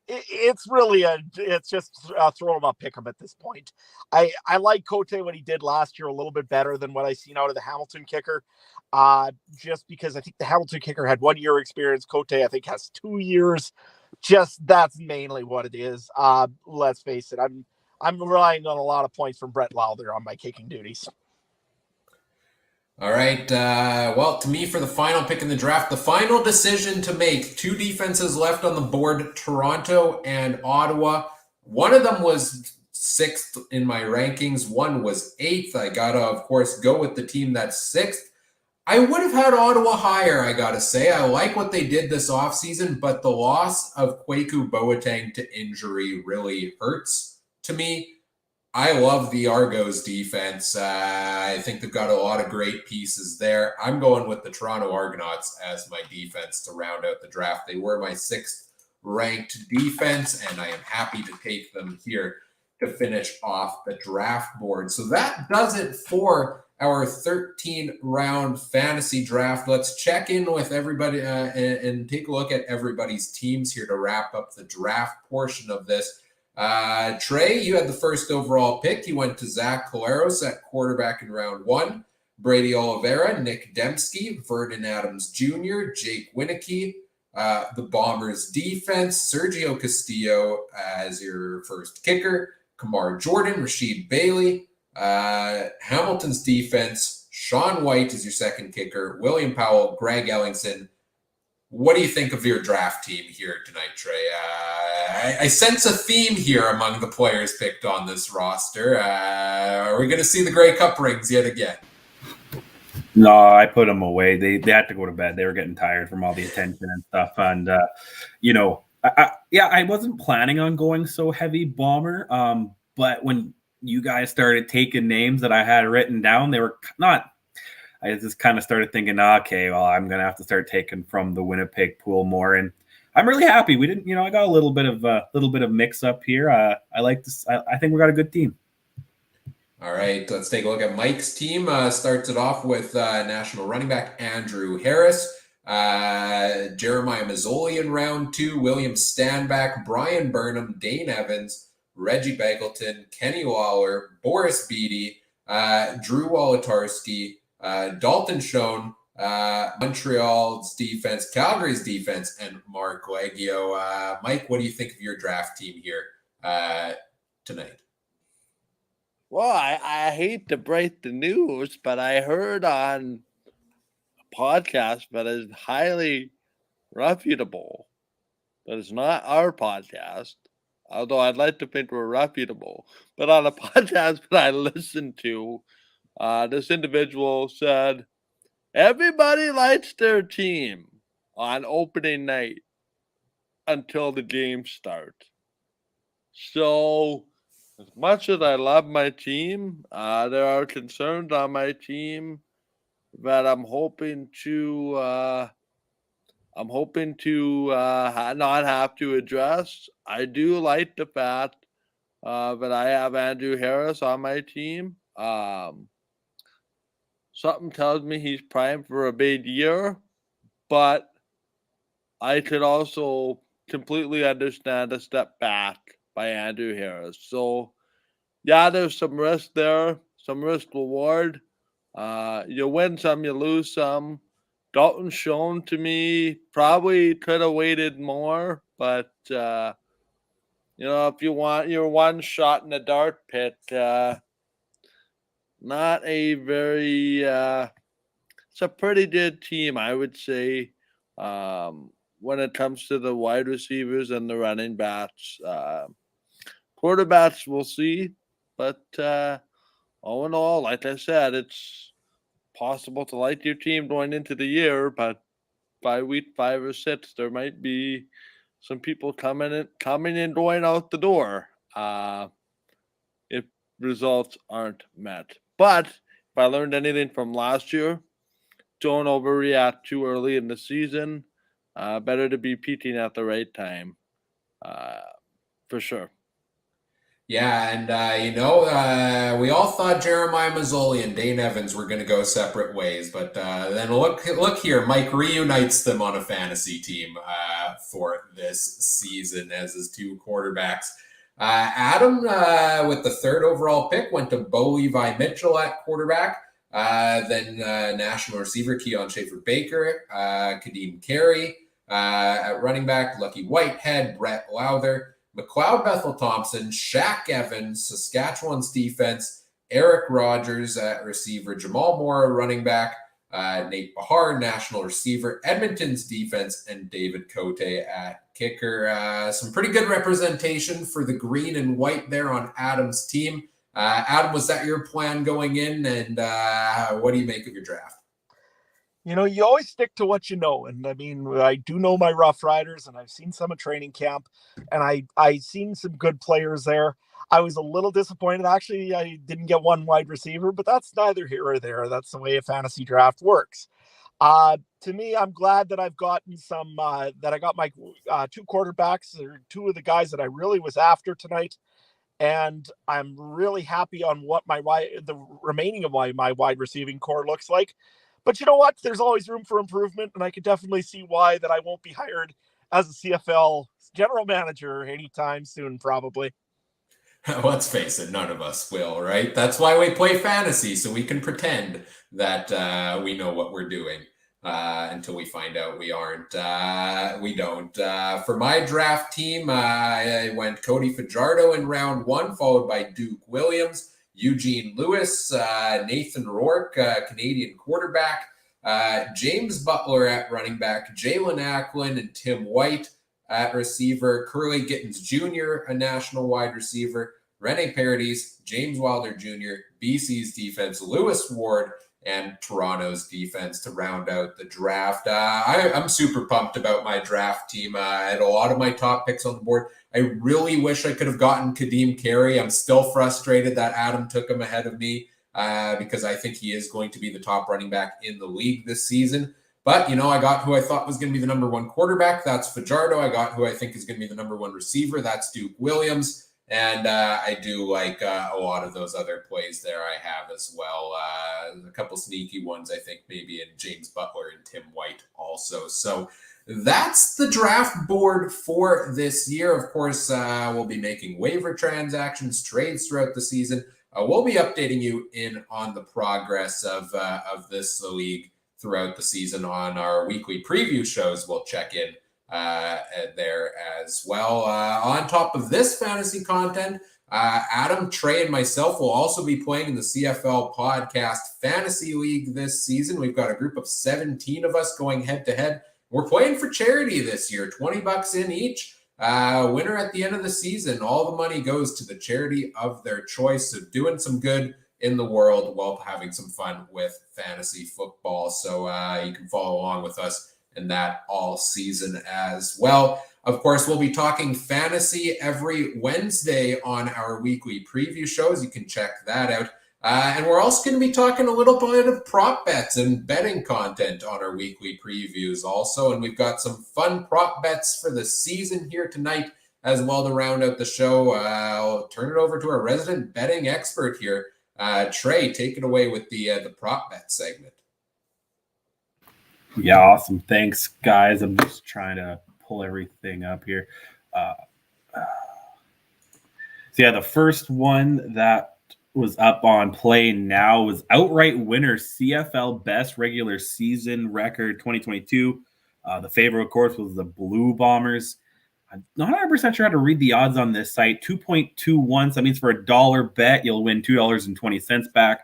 it's just throw him up, pick him at this point. I like Cote what he did last year a little bit better than what I seen out of the Hamilton kicker. Just because I think the Hamilton kicker had 1 year experience. Cote, I think, has 2 years. Just that's mainly what it is. Let's face it. I'm relying on a lot of points from Brett Lowther on my kicking duties. All right. Well, to me, for the final pick in the draft, the final decision to make, 2 defenses left on the board, Toronto and Ottawa. One of them was 6th in my rankings. One was 8th. I got to, of course, go with the team that's 6th. I would have had Ottawa higher, I got to say. I like what they did this offseason, but the loss of Kwaku Boateng to injury really hurts to me. I love the Argos defense. I think they've got a lot of great pieces there. I'm going with the Toronto Argonauts as my defense to round out the draft. They were my 6th ranked defense, and I am happy to take them here to finish off the draft board. So that does it for our 13-round fantasy draft. Let's check in with everybody and take a look at everybody's teams here to wrap up the draft portion of this. Trey, you had the first overall pick. You went to Zach Collaros at quarterback in round 1. Brady Oliveira, Nick Dembski, Vernon Adams Jr., Jake Winicki, the Bombers defense, Sergio Castillo as your first kicker, Kamar Jordan, Rasheed Bailey, Hamilton's defense, Sean White is your second kicker, William Powell, Greg Ellingson. What do you think of your draft team here tonight, Trey? I sense a theme here among the players picked on this roster. Are we going to see the Grey Cup rings yet again? No, I put them away. They had to go to bed. They were getting tired from all the attention and stuff. And, I wasn't planning on going so heavy bomber. But when you guys started taking names that I had written down, they were not – I just kind of started thinking, okay, well, I'm going to have to start taking from the Winnipeg pool more. And I'm really happy. We didn't, I got a little bit of mix up here. I like this. I think we got a good team. All right, let's take a look at Mike's team. Starts it off with national running back Andrew Harris, Jeremiah Mazzoli in round 2, William Stanback, Brian Burnham, Dane Evans, Reggie Begelton, Kenny Lawler, Boris Beattie, Drew Wolotarski, Dalton Schoen, Montreal's defense, Calgary's defense, and Mark Leggio. Mike, what do you think of your draft team here tonight? Well, I hate to break the news, but I heard on a podcast that is highly reputable, that is not our podcast, although I'd like to think we're reputable, but on a podcast that I listened to, this individual said, everybody likes their team on opening night until the game starts. So, as much as I love my team, there are concerns on my team that I'm hoping to not have to address. I do like the fact that I have Andrew Harris on my team. Something tells me he's primed for a big year, but I could also completely understand a step back by Andrew Harris. So, yeah, there's some risk there, some risk reward. You win some, you lose some. Dalton Schoen to me probably could have waited more, but if you want your one shot in the dart pit, not a very it's a pretty good team, I would say. When it comes to the wide receivers and the running backs, quarterbacks, we'll see. But all in all, like I said, it's possible to like your team going into the year, but by week 5 or 6, there might be some people coming and going out the door if results aren't met. But if I learned anything from last year, don't overreact too early in the season. Better to be peaking at the right time, for sure. Yeah, and we all thought Jeremiah Mazzoli and Dane Evans were going to go separate ways, but then look here, Mike reunites them on a fantasy team for this season as his 2 quarterbacks. Adam, with the 3rd overall pick, went to Bo Levi Mitchell at quarterback. Then national receiver Keon Schaefer-Baker, Kadeem Carey at running back, Lucky Whitehead, Brett Lowther, McLeod Bethel Thompson, Shaq Evans, Saskatchewan's defense, Eric Rogers at receiver, Jamal Moore running back, Nate Bahar, national receiver, Edmonton's defense, and David Cote at kicker. Some pretty good representation for the green and white there on Adam's team. Adam, was that your plan going in? And what do you make of your draft? You always stick to what you know. And I mean, I do know my Rough Riders, and I've seen some at training camp, and I seen some good players there. I was a little disappointed. Actually, I didn't get one wide receiver, but that's neither here or there. That's the way a fantasy draft works. To me, I'm glad that I've gotten some, that I got my 2 quarterbacks, or 2 of the guys that I really was after tonight. And I'm really happy on what the remaining of my wide receiving core looks like. But you know what? There's always room for improvement, and I can definitely see why that I won't be hired as a CFL general manager anytime soon, probably. Let's face it, none of us will, right? That's why we play fantasy, so we can pretend that we know what we're doing until we find out we aren't. We don't. For my draft team, I went Cody Fajardo in round 1, followed by Duke Williams, Eugene Lewis, Nathan Rourke, Canadian quarterback, James Butler at running back, Jalen Acklin and Tim White at receiver, Curly Gittins Jr., a national wide receiver, Rene Paredes, James Wilder Jr., BC's defense, Lewis Ward, and Toronto's defense to round out the draft. I'm super pumped about my draft team. I had a lot of my top picks on the board. I really wish I could have gotten Kadeem Carey. I'm still frustrated that Adam took him ahead of me because I think he is going to be the top running back in the league this season. But, I got who I thought was going to be the number 1 quarterback. That's Fajardo. I got who I think is going to be the number 1 receiver. That's Duke Williams. And I do like a lot of those other plays there I have as well. A couple sneaky ones, I think, maybe in James Butler and Tim White also. So that's the draft board for this year. Of course, we'll be making waiver transactions, trades throughout the season. We'll be updating you on the progress of this league throughout the season on our weekly preview shows. We'll check in there as well. On top of this fantasy content, Adam, Trey, and myself will also be playing in the CFL Podcast Fantasy League this season. We've got a group of 17 of us going head-to-head. We're playing for charity this year, $20 in each. Winner at the end of the season. All the money goes to the charity of their choice. So doing some good in the world while having some fun with fantasy football. So you can follow along with us in that all season as well. Of course, we'll be talking fantasy every Wednesday on our weekly preview shows. You can check that out. And we're also going to be talking a little bit of prop bets and betting content on our weekly previews also. And we've got some fun prop bets for the season here tonight as well to round out the show. I'll turn it over to our resident betting expert here. Trey, take it away with the prop bet segment. Yeah, awesome. Thanks, guys. I'm just trying to pull everything up here. So yeah, the first one that was up on Play Now was outright winner CFL best regular season record 2022. The favorite, of course, was the Blue Bombers. I'm not 100% sure how to read the odds on this site. 2.21. So that means for $1 bet, you'll win $2.20 back.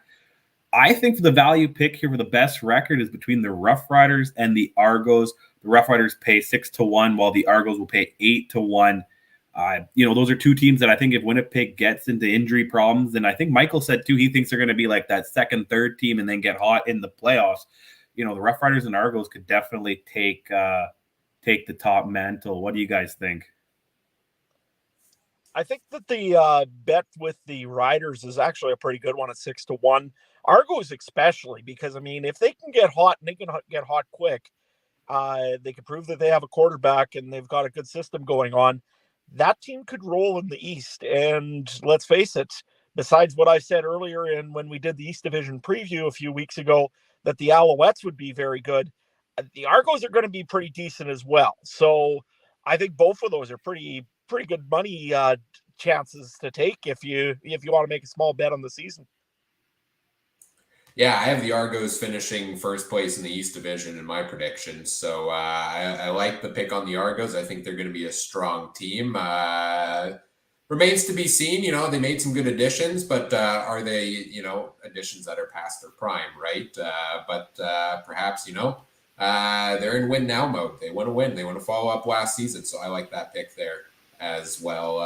I think for the value pick here for the best record is between the Rough Riders and the Argos. The Rough Riders pay 6-1, while the Argos will pay 8-1. Those are two teams that I think if Winnipeg gets into injury problems, and I think Michael said too, he thinks they're going to be like that second, third team and then get hot in the playoffs. The Rough Riders and Argos could definitely take the top mantle. What do you guys think? I think that the bet with the Riders is actually a pretty good one at 6-1. Argos especially, because if they can get hot and they can get hot quick, they can prove that they have a quarterback and they've got a good system going on. That team could roll in the East. And let's face it, besides what I said earlier and when we did the East Division preview a few weeks ago, that the Alouettes would be very good, the Argos are going to be pretty decent as well. So I think both of those are pretty good money chances to take if you want to make a small bet on the season. Yeah, I have the Argos finishing first place in the East Division in my predictions. So I like the pick on the Argos. I think they're going to be a strong team. Remains to be seen. They made some good additions, but are they, additions that are past their prime, right? But perhaps, they're in win now mode. They want to win. They want to follow up last season. So I like that pick there as well.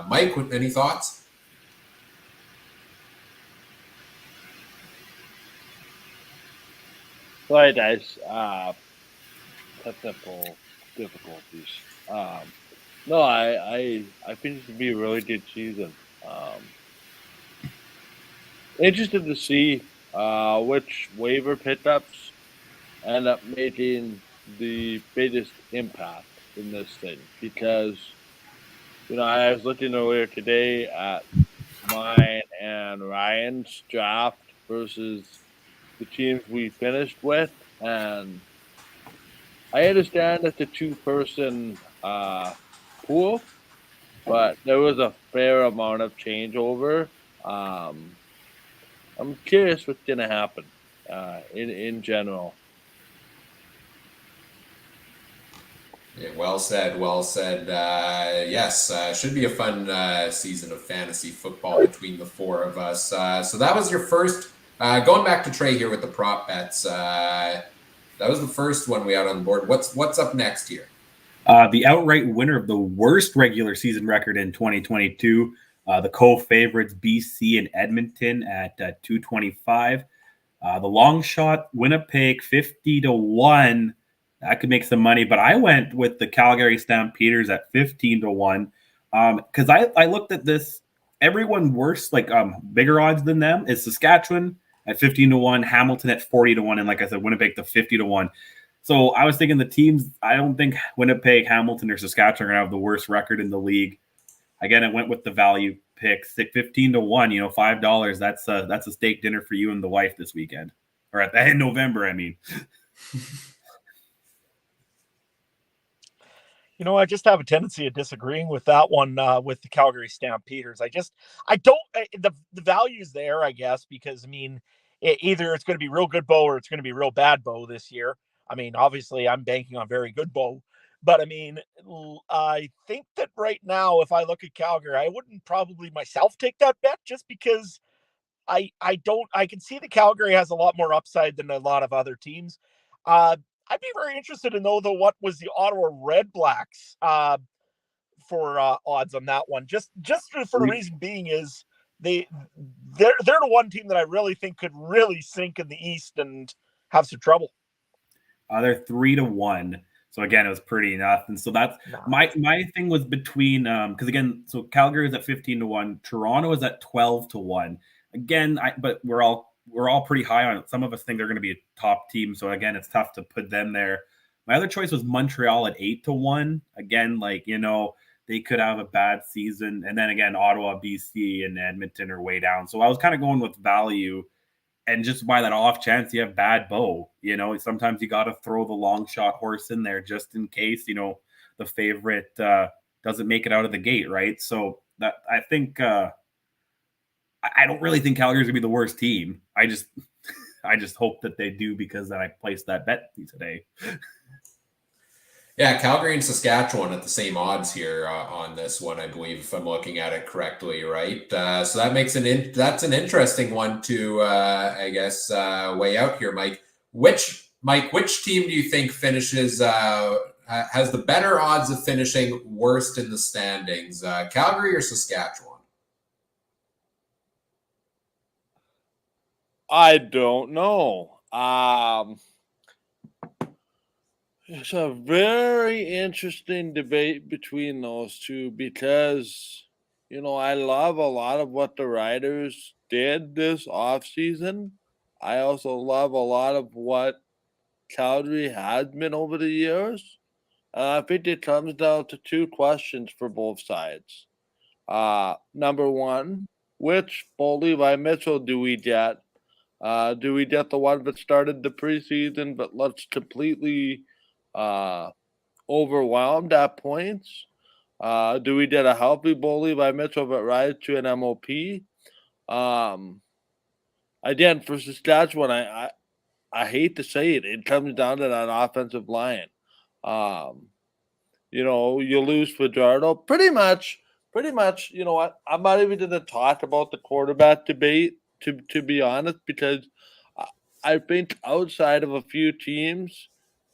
Mike, any thoughts? Sorry, guys. Technical difficulties. No, I think it to be a really good season. Interested to see which waiver pickups end up making the biggest impact in this thing, because I was looking earlier today at mine and Ryan's draft versus the teams we finished with, and I understand it's a two-person pool, but there was a fair amount of changeover. I'm curious what's going to happen in general. Yeah, well said. Yes, should be a fun season of fantasy football between the four of us. So that was your first. Going back to Trey here with the prop bets. That was the first one we had on board. What's up next here? The outright winner of the worst regular season record in 2022, the co-favorites BC and Edmonton at 225. The long shot Winnipeg 50-1. That could make some money, but I went with the Calgary Stampeders at 15-1 because I looked at this. Everyone worse, like bigger odds than them, is Saskatchewan at 15-1, Hamilton at 40-1, and like I said, Winnipeg to 50-1. So I was thinking the teams. I don't think Winnipeg, Hamilton, or Saskatchewan are gonna have the worst record in the league. Again, I went with the value pick, 15-1. $5. That's a steak dinner for you and the wife this weekend, or in November. I mean. I just have a tendency of disagreeing with that one with the Calgary Stampeders. I don't. The value's there, I guess, because either it's going to be real good Bo or it's going to be real bad Bo this year. Obviously, I'm banking on very good Bo, but I think that right now, if I look at Calgary, I wouldn't probably myself take that bet just because I can see that Calgary has a lot more upside than a lot of other teams. I'd be very interested to know, though, what was the Ottawa Red Blacks for odds on that one. Just for the reason being is they're the one team that I really think could really sink in the East and have some trouble. They're 3-1. So again, it was pretty nothing. So that's my thing was between because again, so Calgary is at 15-1, Toronto is at 12-1. Again, but we're all pretty high on it. Some of us think they're going to be a top team. So again, it's tough to put them there. My other choice was Montreal at 8-1. Again, they could have a bad season. And then again, Ottawa, BC, and Edmonton are way down. So I was kind of going with value. And just by that off chance you have bad Bo, sometimes you got to throw the long shot horse in there just in case, the favorite doesn't make it out of the gate, right? So that I think I don't really think Calgary's gonna be the worst team. I just hope that they do because I placed that bet today. Yeah, Calgary and Saskatchewan at the same odds here on this one, I believe, if I'm looking at it correctly, right? So that makes that's an interesting one to, I guess, weigh out here, Mike. Which team do you think finishes has the better odds of finishing worst in the standings, Calgary or Saskatchewan? I don't know. It's a very interesting debate between those two because, I love a lot of what the Riders did this offseason. I also love a lot of what Calgary has been over the years. I think it comes down to two questions for both sides. Number one, which Bo Levi Mitchell do we get? Do we get the one that started the preseason but looks completely uh, overwhelmed at points? Do we get a healthy Bo Levi Mitchell that rides to an MOP? Again, for Saskatchewan, I hate to say it, it comes down to that offensive line. Um, you lose Fajardo. Pretty much, you know what? I'm not even going to talk about the quarterback debate, to be honest, because I I think outside of a few teams,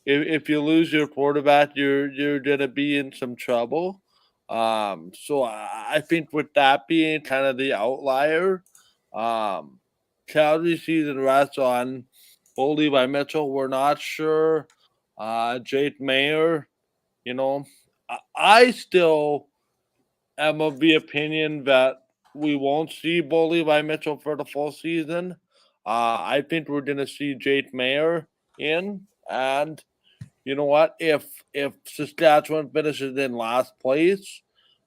if you lose your quarterback, you're going to be in some trouble. So I think with that being kind of the outlier, um, Calgary season rests on Bo Levi Mitchell. We're not sure. Jake Mayer, you know, I still am of the opinion that we won't see Bo Levi Mitchell for the full season. I think we're going to see Jake Mayer in, and you know what? If Saskatchewan finishes in last place,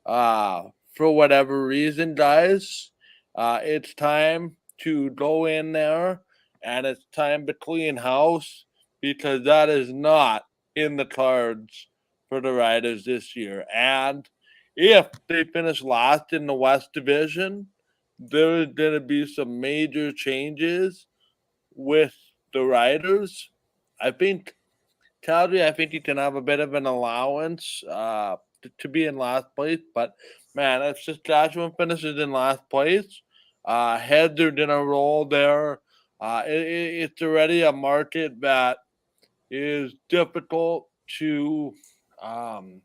for whatever reason, guys, it's time to go in there and it's time to clean house because that is not in the cards for the Riders this year. And if they finish last in the West Division, there's going to be some major changes with the Riders. I think Calgary, I think you can have a bit of an allowance to be in last place, but man, if Saskatchewan finishes in last place, heads are gonna roll there. It's already a market that is difficult to. Um,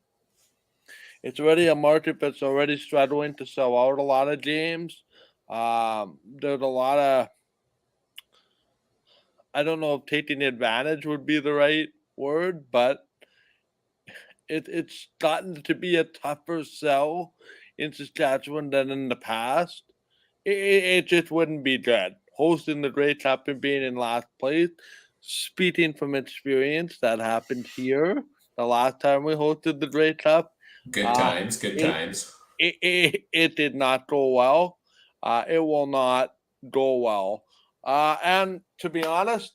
it's already a market that's already struggling to sell out a lot of games. There's a lot of, I don't know if taking advantage would be the right word, but it's gotten to be a tougher sell in Saskatchewan than in the past. It just wouldn't be good. Hosting the Grey Cup and being in last place, speaking from experience, that happened here the last time we hosted the Grey Cup. Good Uh, times, good it, times. it did not go well. It will not go well. And to be honest,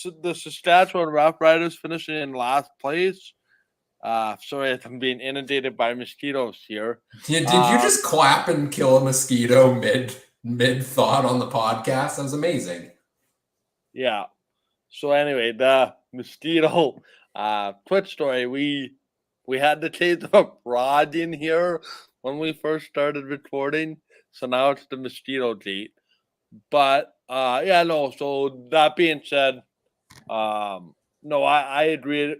the Saskatchewan Roughriders finishing in last place. Sorry if I'm being inundated by mosquitoes here. Did you just clap and kill a mosquito mid thought on the podcast? That was amazing. Yeah. So anyway, the mosquito Twitch story. We had to take the rod in here when we first started recording, so now it's the mosquito gate. But yeah, no. So that being said, no, I agree.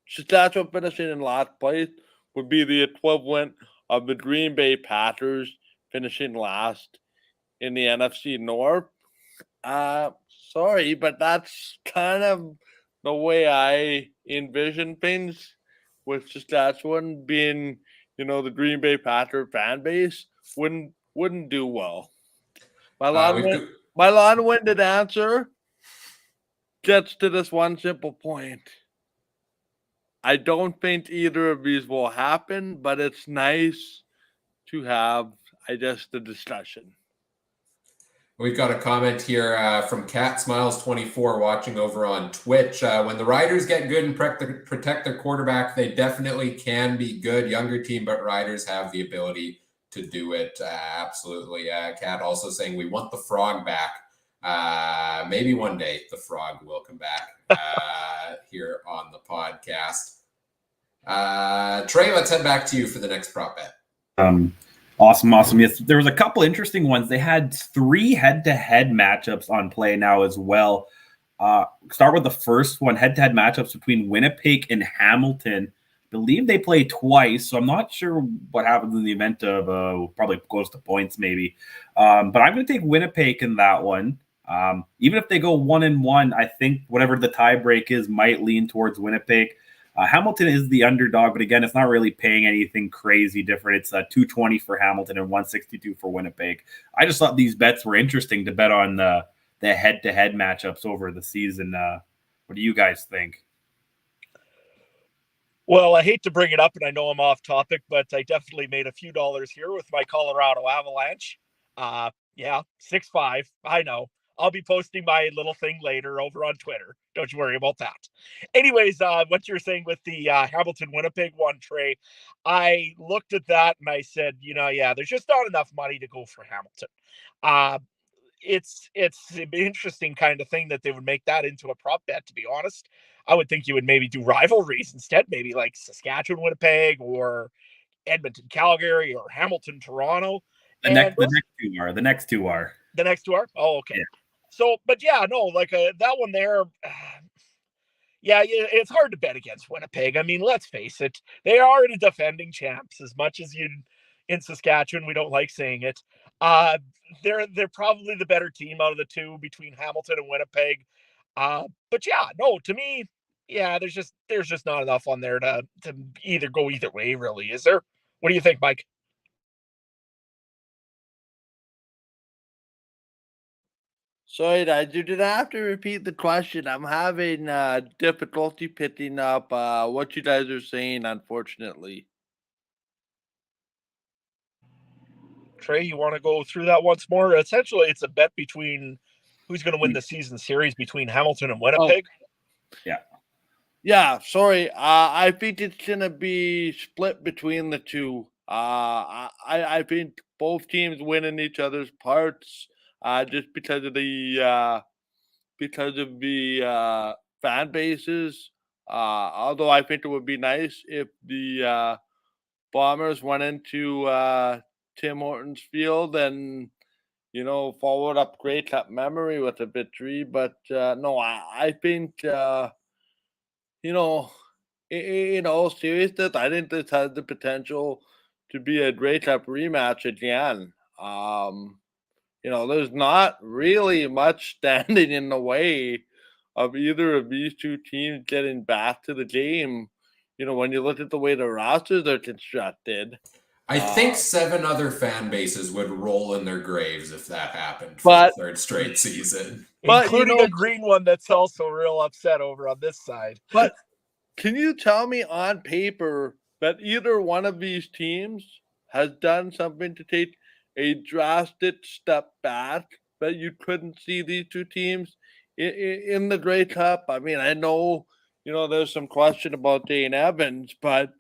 Saskatchewan finishing in last place would be the equivalent of the Green Bay Packers finishing last in the NFC North. Sorry, but that's kind of the way I envision things with Saskatchewan being, the Green Bay Packer fan base wouldn't do well. My long-winded answer gets to this one simple point. I don't think either of these will happen, but it's nice to have, I guess, the discussion. We've got a comment here from Cat Smiles 24 watching over on Twitch. When the Riders get good and protect their quarterback, they definitely can be good. Younger team, but Riders have the ability to do it. Absolutely. Cat also saying we want the Frog back. Maybe one day the Frog will come back here on the podcast. Trey, let's head back to you for the next prop bet. Awesome. Yes, there was a couple interesting ones. They had 3 head-to-head matchups on play now as well. Start with the first one, head-to-head matchups between Winnipeg and Hamilton. I believe they play twice, so I'm not sure what happens in the event of probably goes to points maybe. But I'm going to take Winnipeg in that one. Even if they go 1-1, I think whatever the tie break is might lean towards Winnipeg. Hamilton is the underdog, but again, it's not really paying anything crazy different. It's $220 for Hamilton and $162 for Winnipeg. I just thought these bets were interesting to bet on the head-to-head matchups over the season. What do you guys think? Well, I hate to bring it up, and I know I'm off topic, but I definitely made a few dollars here with my Colorado Avalanche. 6-5. I know. I'll be posting my little thing later over on Twitter. Don't you worry about that. Anyways, what you're saying with the Hamilton-Winnipeg one, Trey, I looked at that and I said, there's just not enough money to go for Hamilton. It's an interesting kind of thing that they would make that into a prop bet, to be honest. I would think you would maybe do rivalries instead, maybe like Saskatchewan-Winnipeg or Edmonton-Calgary or Hamilton-Toronto. The next two are. The next 2 are? Oh, okay. Yeah. So, but that one there, it's hard to bet against Winnipeg. I mean, let's face it. They are the defending champs, as much as in Saskatchewan, we don't like saying it. They're probably the better team out of the 2 between Hamilton and Winnipeg. To me, there's just not enough on there to either go either way, really. Is there? What do you think, Mike? Sorry, you didn't have to repeat the question. I'm having difficulty picking up what you guys are saying, unfortunately. Trey, you want to go through that once more? Essentially, it's a bet between who's going to win the season series between Hamilton and Winnipeg. Oh. Yeah, sorry. I think it's going to be split between the 2. I think both teams win in each other's parts. Just because of the fan bases. Although I think it would be nice if the Bombers went into Tim Hortons Field and followed up Grey Cup memory with a victory. But no, I think in all seriousness, I think this has the potential to be a Grey Cup rematch again. There's not really much standing in the way of either of these 2 teams getting back to the game. When you look at the way the rosters are constructed. I think 7 other fan bases would roll in their graves if that happened for the 3rd straight season. But including a green one that's also real upset over on this side. But can you tell me on paper that either one of these teams has done something to take a drastic step back that you couldn't see these 2 teams in the Grey Cup? I mean, I know, there's some question about Dane Evans, but,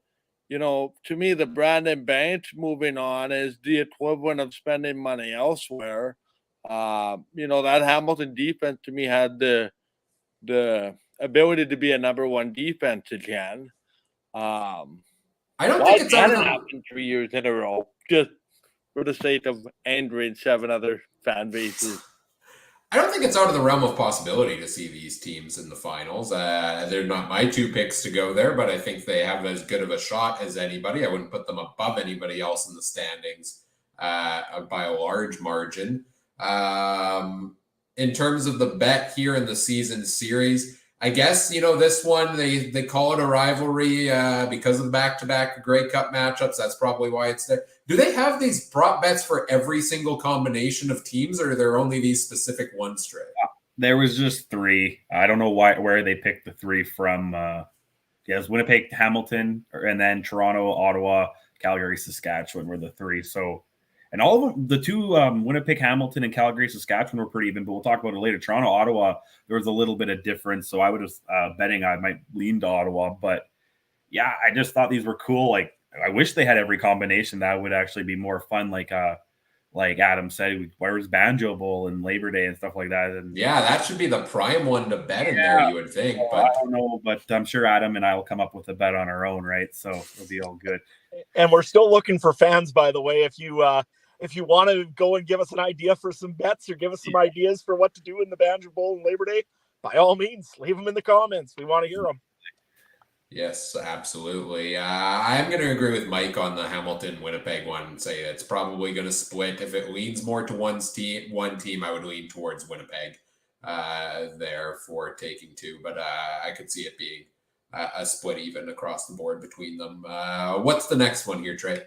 to me, the Brandon Banks moving on is the equivalent of spending money elsewhere. That Hamilton defense to me had the ability to be a number 1 defense again. I don't think it's happened 3 years in a row, just for the sake of angering 7 other fan bases. I don't think it's out of the realm of possibility to see these teams in the finals. They're not my 2 picks to go there, but I think they have as good of a shot as anybody. I wouldn't put them above anybody else in the standings by a large margin. In terms of the bet here in the season series, I guess, this one, they call it a rivalry because of the back-to-back Grey Cup matchups. That's probably why it's there. Do they have these prop bets for every single combination of teams, or are there only these specific ones, Trey? There was just 3. I don't know where they picked the 3 from. It was Winnipeg, Hamilton, and then Toronto, Ottawa, Calgary, Saskatchewan were the 3. So, and all of them, the 2, Winnipeg, Hamilton, and Calgary, Saskatchewan were pretty even, but we'll talk about it later. Toronto, Ottawa, there was a little bit of difference, so I would have betting I might lean to Ottawa. But yeah, I just thought these were cool. Like, I wish they had every combination. That would actually be more fun. Like like Adam said, where's Banjo Bowl and Labor Day and stuff like that. And yeah, that should be the prime one to bet in there, you would think. I But don't know, but I'm sure Adam and I will come up with a bet on our own, right? So it'll be all good. And we're still looking for fans, by the way. If you want to go and give us an idea for some bets or give us some ideas for what to do in the Banjo Bowl and Labor Day, by all means, leave them in the comments. We want to hear them. yes, absolutely. I'm going to agree with Mike on the Hamilton-Winnipeg one and say it's probably going to split. If it leans more to one team, I would lean towards Winnipeg there for taking two. But I could see it being a split even across the board between them. What's the next one here, Trey?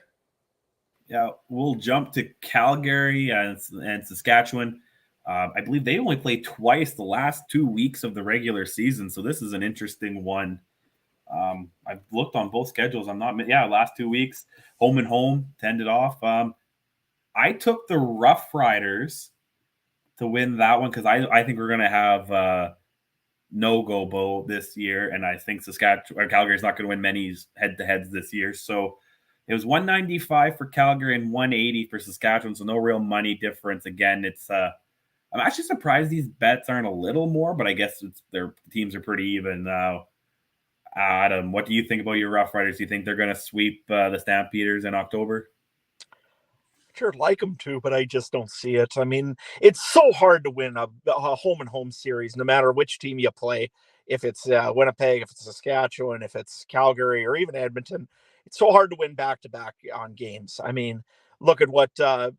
Yeah, we'll jump to Calgary and Saskatchewan. I believe they only played twice the last 2 weeks of the regular season, so this is an interesting one. I've looked on both schedules. Last 2 weeks, home and home, to end it off. I took the Rough Riders to win that one because I think we're going to have no-go bowl this year, and I think Calgary's not going to win many head-to-heads this year. So it was 195 for Calgary and 180 for Saskatchewan, so no real money difference. Again, it's I'm actually surprised these bets aren't a little more, but I guess their teams are pretty even now. Adam, what do you think about your Rough Riders? Do you think they're going to sweep the Stampeders in October? Sure, like them to, but I just don't see it. I mean, it's so hard to win a home and home series, no matter which team you play. If it's Winnipeg, if it's Saskatchewan, if it's Calgary, or even Edmonton, it's so hard to win back-to-back on games. I mean, look at what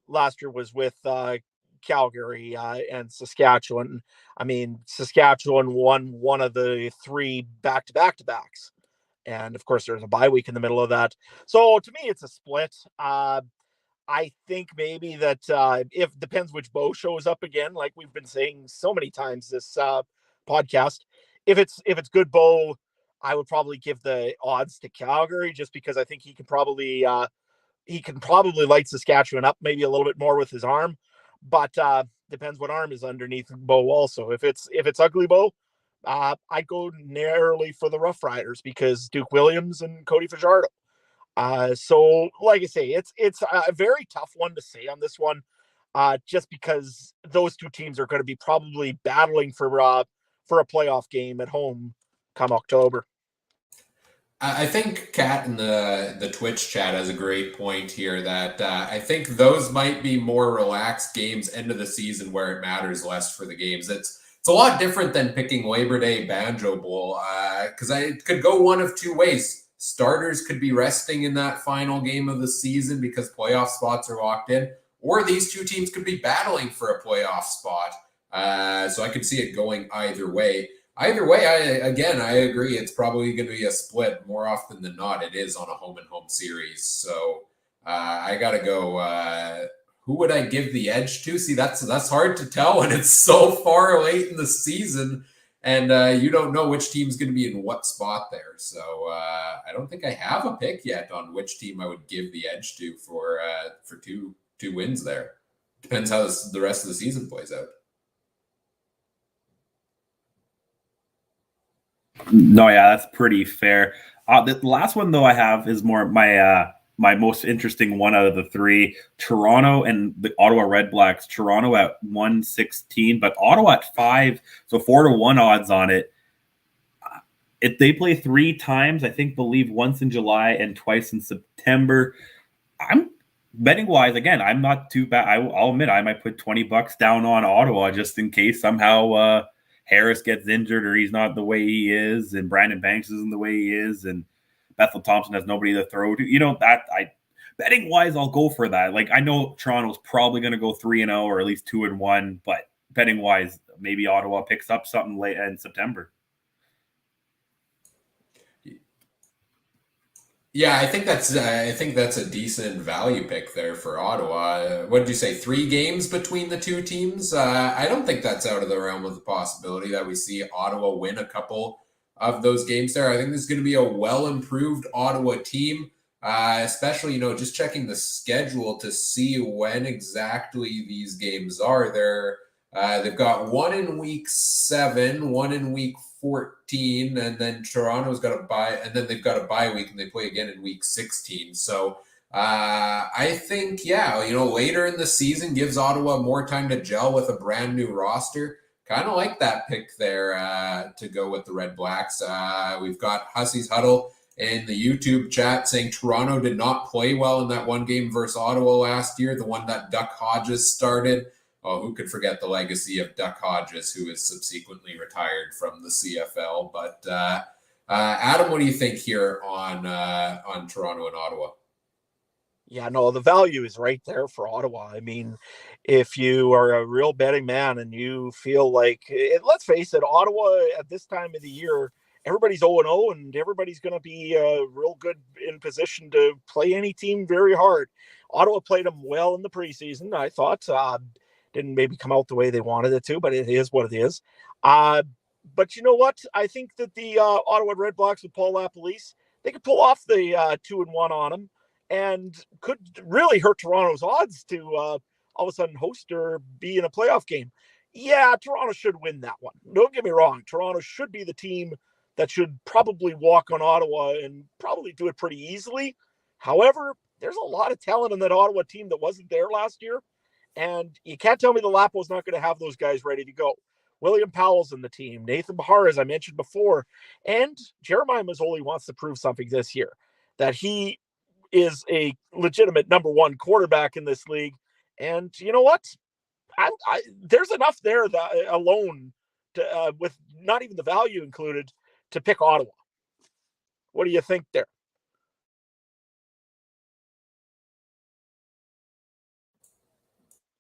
last year was with Calgary and Saskatchewan. I mean, Saskatchewan won one of the 3 back-to-backs. And of course, there's a bye week in the middle of that. So to me, it's a split. I think maybe that if depends which Bo shows up again, like we've been saying so many times this podcast. If it's good Bo, I would probably give the odds to Calgary just because I think he can probably light Saskatchewan up maybe a little bit more with his arm, but depends what arm is underneath Bo also. If it's ugly Bo, I'd go narrowly for the Rough Riders because Duke Williams and Cody Fajardo. So like I say, it's a very tough one to say on this one, just because those two teams are going to be probably battling for a playoff game at home come October. I think Kat in the Twitch chat has a great point here that I think those might be more relaxed games end of the season where it matters less for the games. It's a lot different than picking Labor Day Banjo Bowl because it could go one of two ways. Starters could be resting in that final game of the season because playoff spots are locked in, or these two teams could be battling for a playoff spot. So I could see it going either way. Either way, I agree. It's probably going to be a split more often than not. It is on a home and home series. So I got to go. Who would I give the edge to? See, that's hard to tell when it's so far late in the season. And you don't know which team's going to be in what spot there. So I don't think I have a pick yet on which team I would give the edge to for two wins there. Depends how the rest of the season plays out. No, yeah, that's pretty fair. The last one, though, I have is more my most interesting one out of the 3. Toronto and the Ottawa Redblacks. Toronto at 116, but Ottawa at 5, so 4-1 odds on it. If they play 3 times, believe once in July and twice in September. I'm betting wise, again, I'm not too bad. I'll admit I might put $20 down on Ottawa just in case somehow Harris gets injured or he's not the way he is, and Brandon Banks isn't the way he is, and Bethel Thompson has nobody to throw to. Betting wise, I'll go for that. Like, I know Toronto's probably going to go 3-0 or at least 2-1, but betting wise, maybe Ottawa picks up something late in September. Yeah, I think that's a decent value pick there for Ottawa. What did you say? 3 games between the two teams? I don't think that's out of the realm of the possibility that we see Ottawa win a couple of those games there. I think this is going to be a well-improved Ottawa team, especially, just checking the schedule to see when exactly these games are. They've got one in week 7, one in week 14, and then Toronto's got a bye, and then they've got a bye week and they play again in week 16. So I think, later in the season gives Ottawa more time to gel with a brand new roster. Kind of like that pick there to go with the Red Blacks. We've got Hussey's Huddle in the YouTube chat saying Toronto did not play well in that one game versus Ottawa last year, the one that Duck Hodges started. Oh, who could forget the legacy of Duck Hodges, who is subsequently retired from the CFL. But Adam, what do you think here on Toronto and Ottawa? Yeah, no, the value is right there for Ottawa. I mean, if you are a real betting man and you feel like, let's face it, Ottawa at this time of the year, everybody's 0-0 and everybody's going to be real good in position to play any team very hard. Ottawa played them well in the preseason, I thought. Didn't maybe come out the way they wanted it to, but it is what it is. But you know what? I think that the Ottawa Red Blacks with Paul LaPolice, they could pull off the 2-1 on them and could really hurt Toronto's odds to all of a sudden host or be in a playoff game. Yeah, Toronto should win that one. Don't get me wrong. Toronto should be the team that should probably walk on Ottawa and probably do it pretty easily. However, there's a lot of talent in that Ottawa team that wasn't there last year. And you can't tell me the Lapo's not going to have those guys ready to go. William Powell's in the team, Nathan Bahar, as I mentioned before, and Jeremiah Masoli wants to prove something this year, that he is a legitimate number one quarterback in this league. And you know what? There's enough there that alone, to, with not even the value included, to pick Ottawa. What do you think there?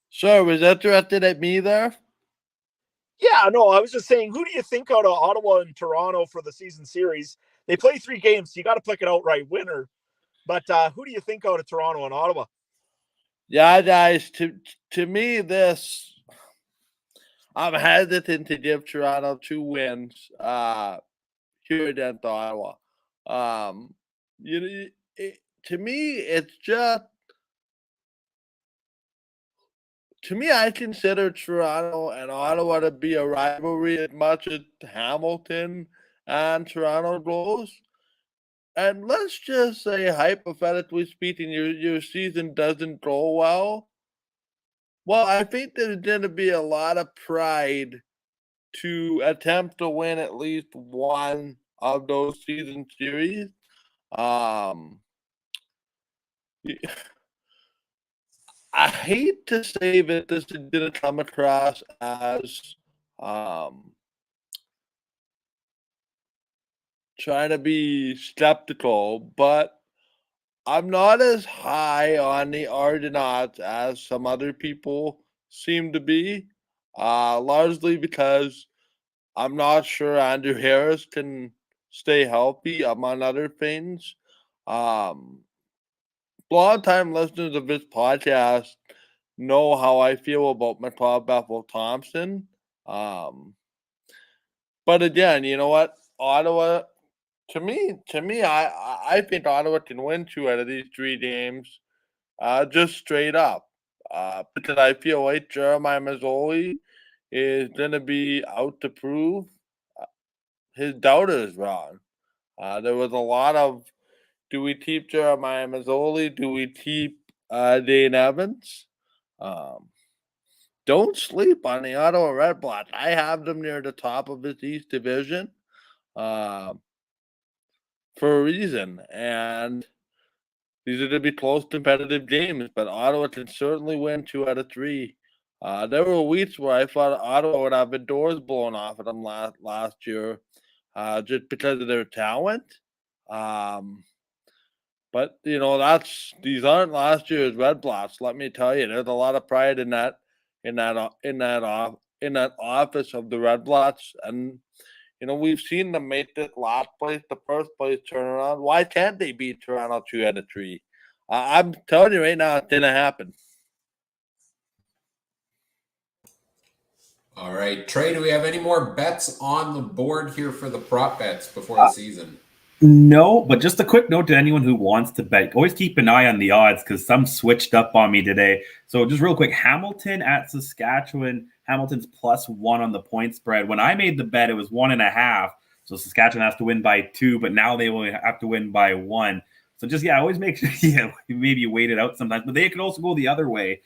Sure, was that directed at me there? Yeah, no, I was just saying, who do you think out of Ottawa and Toronto for the season series? They play 3 games, so you got to pick an outright winner. But who do you think out of Toronto and Ottawa? Yeah, guys, to me, I'm hesitant to give Toronto 2 wins here against Ottawa. To me, it's just, to me, I consider Toronto and Ottawa to be a rivalry as much as Hamilton and Toronto goes. And let's just say, hypothetically speaking, your season doesn't go well. Well, I think there's going to be a lot of pride to attempt to win at least one of those season series. I hate to say that this is going to come across as trying to be skeptical, but I'm not as high on the Argonauts as some other people seem to be, largely because I'm not sure Andrew Harris can stay healthy, among other things. Long-time listeners of this podcast know how I feel about McLeod Bethel-Thompson. But again, you know what? Ottawa, to me, I think Ottawa can win 2 out of these 3 games, just straight up. Because I feel like Jeremiah Masoli is going to be out to prove his doubters wrong. There was a lot of, do we keep Jeremiah Masoli? Do we keep Dane Evans? Don't sleep on the Ottawa Red Blacks. I have them near the top of this East Division for a reason. And these are going to be close, competitive games, but Ottawa can certainly win 2 out of 3. There were weeks where I thought Ottawa would have the doors blown off of them last year just because of their talent. But you know, these aren't last year's Red Blacks. Let me tell you, there's a lot of pride in that office of the Red Blacks, and you know, we've seen them make this last place, the first place turnaround. Why can't they beat Toronto 2 out of 3? I'm telling you right now, it didn't happen. All right, Trey, do we have any more bets on the board here for the prop bets before the season? No, but just a quick note to anyone who wants to bet. Always keep an eye on the odds because some switched up on me today. So just real quick, Hamilton at Saskatchewan. Hamilton's +1 on the point spread. When I made the bet, it was 1.5. So Saskatchewan has to win by 2, but now they will have to win by 1. So just always make sure maybe you wait it out sometimes. But they could also go the other way.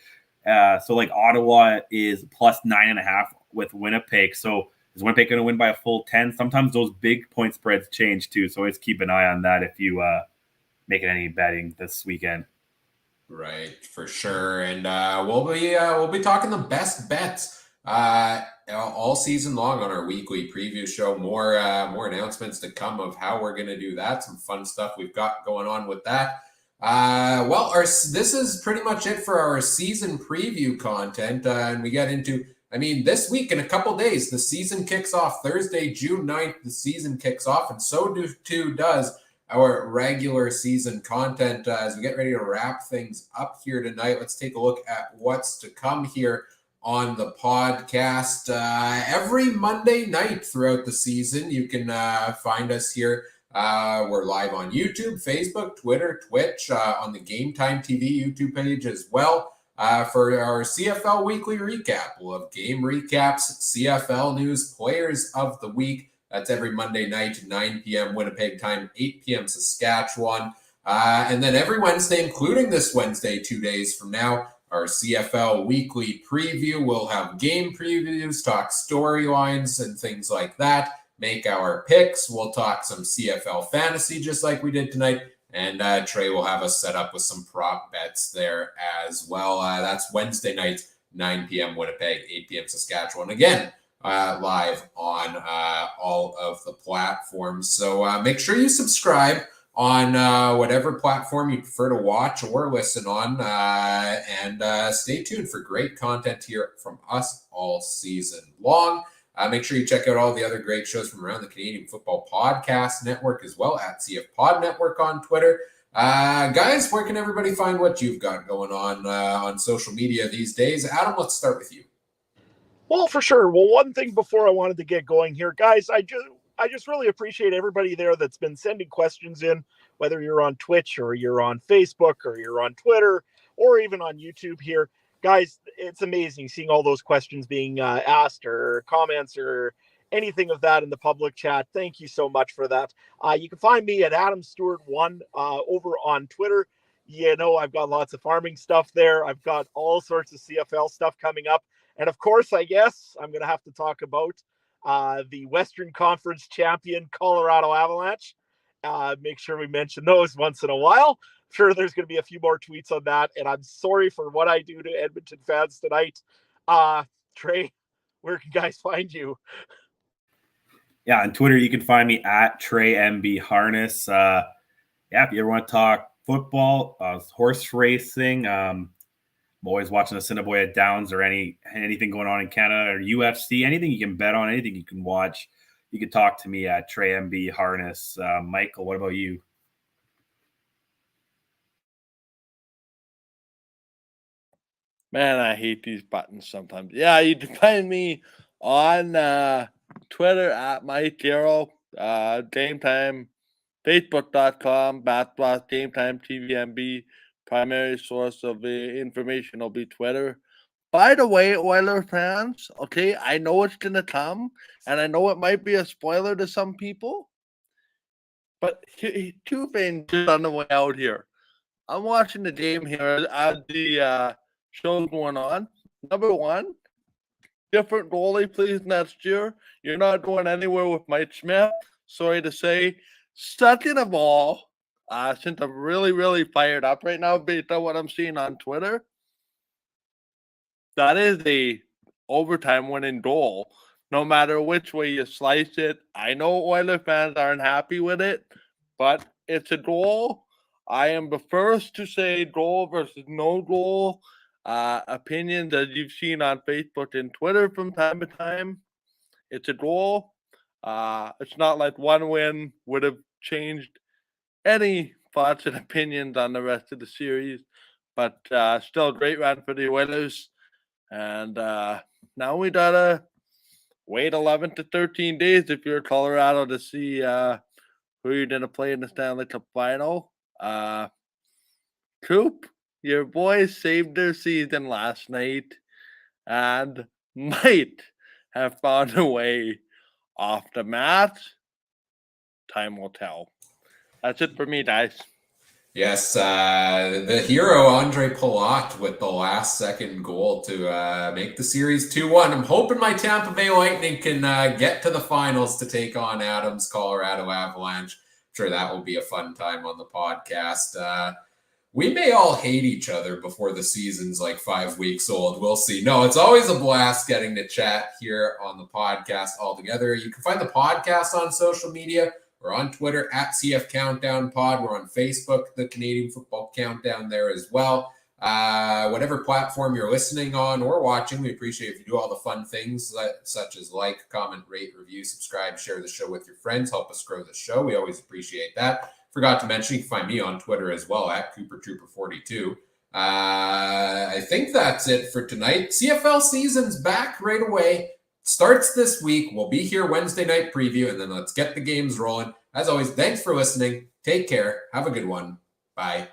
So like Ottawa is plus 9.5 with Winnipeg. So is Winnipeg going to win by a full 10? Sometimes those big point spreads change too. So always keep an eye on that if you making any betting this weekend. Right, for sure. And we'll be talking the best bets all season long on our weekly preview show. More announcements to come of how we're going to do that. Some fun stuff we've got going on with that. This is pretty much it for our season preview content, and we get into. This week in a couple days, the season kicks off. Thursday, June 9th, the season kicks off, and so too does our regular season content. As we get ready to wrap things up here tonight, let's take a look at what's to come here on the podcast. Every Monday night throughout the season, you can find us here. We're live on YouTube, Facebook, Twitter, Twitch, on the Game Time TV YouTube page as well. For our CFL weekly recap, we'll have game recaps, CFL news, players of the week. That's every Monday night, 9 p.m. Winnipeg time, 8 p.m. Saskatchewan. And then every Wednesday, including this Wednesday, 2 days from now, our CFL weekly preview. We'll have game previews, talk storylines and things like that, make our picks. We'll talk some CFL fantasy just like we did tonight. And Trey will have us set up with some prop bets there as well. That's Wednesday night, 9 p.m. Winnipeg, 8 p.m. Saskatchewan. Again, live on all of the platforms. So make sure you subscribe on whatever platform you prefer to watch or listen on. And stay tuned for great content here from us all season long. Make sure you check out all the other great shows from around the Canadian Football Podcast Network as well at CF Pod Network on Twitter. Guys, where can everybody find what you've got going on social media these days? Adam, let's start with you. Well, for sure. Well, one thing before I wanted to get going here, guys, I just really appreciate everybody there that's been sending questions in, whether you're on Twitch or you're on Facebook or you're on Twitter or even on YouTube here. Guys, it's amazing seeing all those questions being asked or comments or anything of that in the public chat. Thank you so much for that. You can find me at Adam Stewart 1 over on Twitter. I've got lots of farming stuff there. I've got all sorts of CFL stuff coming up. And of course, I guess I'm going to have to talk about the Western Conference champion Colorado Avalanche. Make sure we mention those once in a while. Sure, there's going to be a few more tweets on that. And I'm sorry for what I do to Edmonton fans tonight. Trey, where can guys find you? Yeah, on Twitter, you can find me at TreyMBHarness. If you ever want to talk football, horse racing, I'm always watching the Assiniboia Downs or anything going on in Canada or UFC, anything you can bet on, anything you can watch, you can talk to me at TreyMBHarness. Michael, what about you? Man, I hate these buttons sometimes. Yeah, you can find me on Twitter at Mike Garrow, Game Time, Facebook.com, Game Time TVMB. Primary source of information will be Twitter. By the way, Oiler fans, okay, I know it's going to come, and I know it might be a spoiler to some people, but two things just on the way out here. I'm watching the game here as the show going on. Number one, different goalie, please, next year. You're not going anywhere with Mike Smith. Sorry to say. Second of all, since I'm really, really fired up right now based on what I'm seeing on Twitter, that is the overtime winning goal, no matter which way you slice it. I know Oilers fans aren't happy with it, but it's a goal. I am the first to say goal versus no goal. Opinions that you've seen on Facebook and Twitter from time to time. It's a goal. It's not like one win would have changed any thoughts and opinions on the rest of the series, but still a great run for the Oilers. And now we gotta wait 11 to 13 days if you're Colorado to see who you're gonna play in the Stanley Cup final. Coop, your boys saved their season last night and might have found a way off the mat. Time will tell. That's it for me, guys. Yes, the hero Andre Palat with the last second goal to make the series 2-1. I'm hoping my Tampa Bay Lightning can get to the finals to take on Adam's Colorado Avalanche. I'm sure that will be a fun time on the podcast. We may all hate each other before the season's like 5 weeks old. We'll see. No, it's always a blast getting to chat here on the podcast all together. You can find the podcast on social media. We're on Twitter at CF Countdown Pod. We're on Facebook, the Canadian Football Countdown there as well. Whatever platform you're listening on or watching, we appreciate if you do all the fun things such as like, comment, rate, review, subscribe, share the show with your friends, help us grow the show. We always appreciate that. Forgot to mention, you can find me on Twitter as well at CooperTrooper42. I think that's it for tonight. CFL season's back right away. Starts this week. We'll be here Wednesday night preview, and then let's get the games rolling. As always, thanks for listening. Take care. Have a good one. Bye.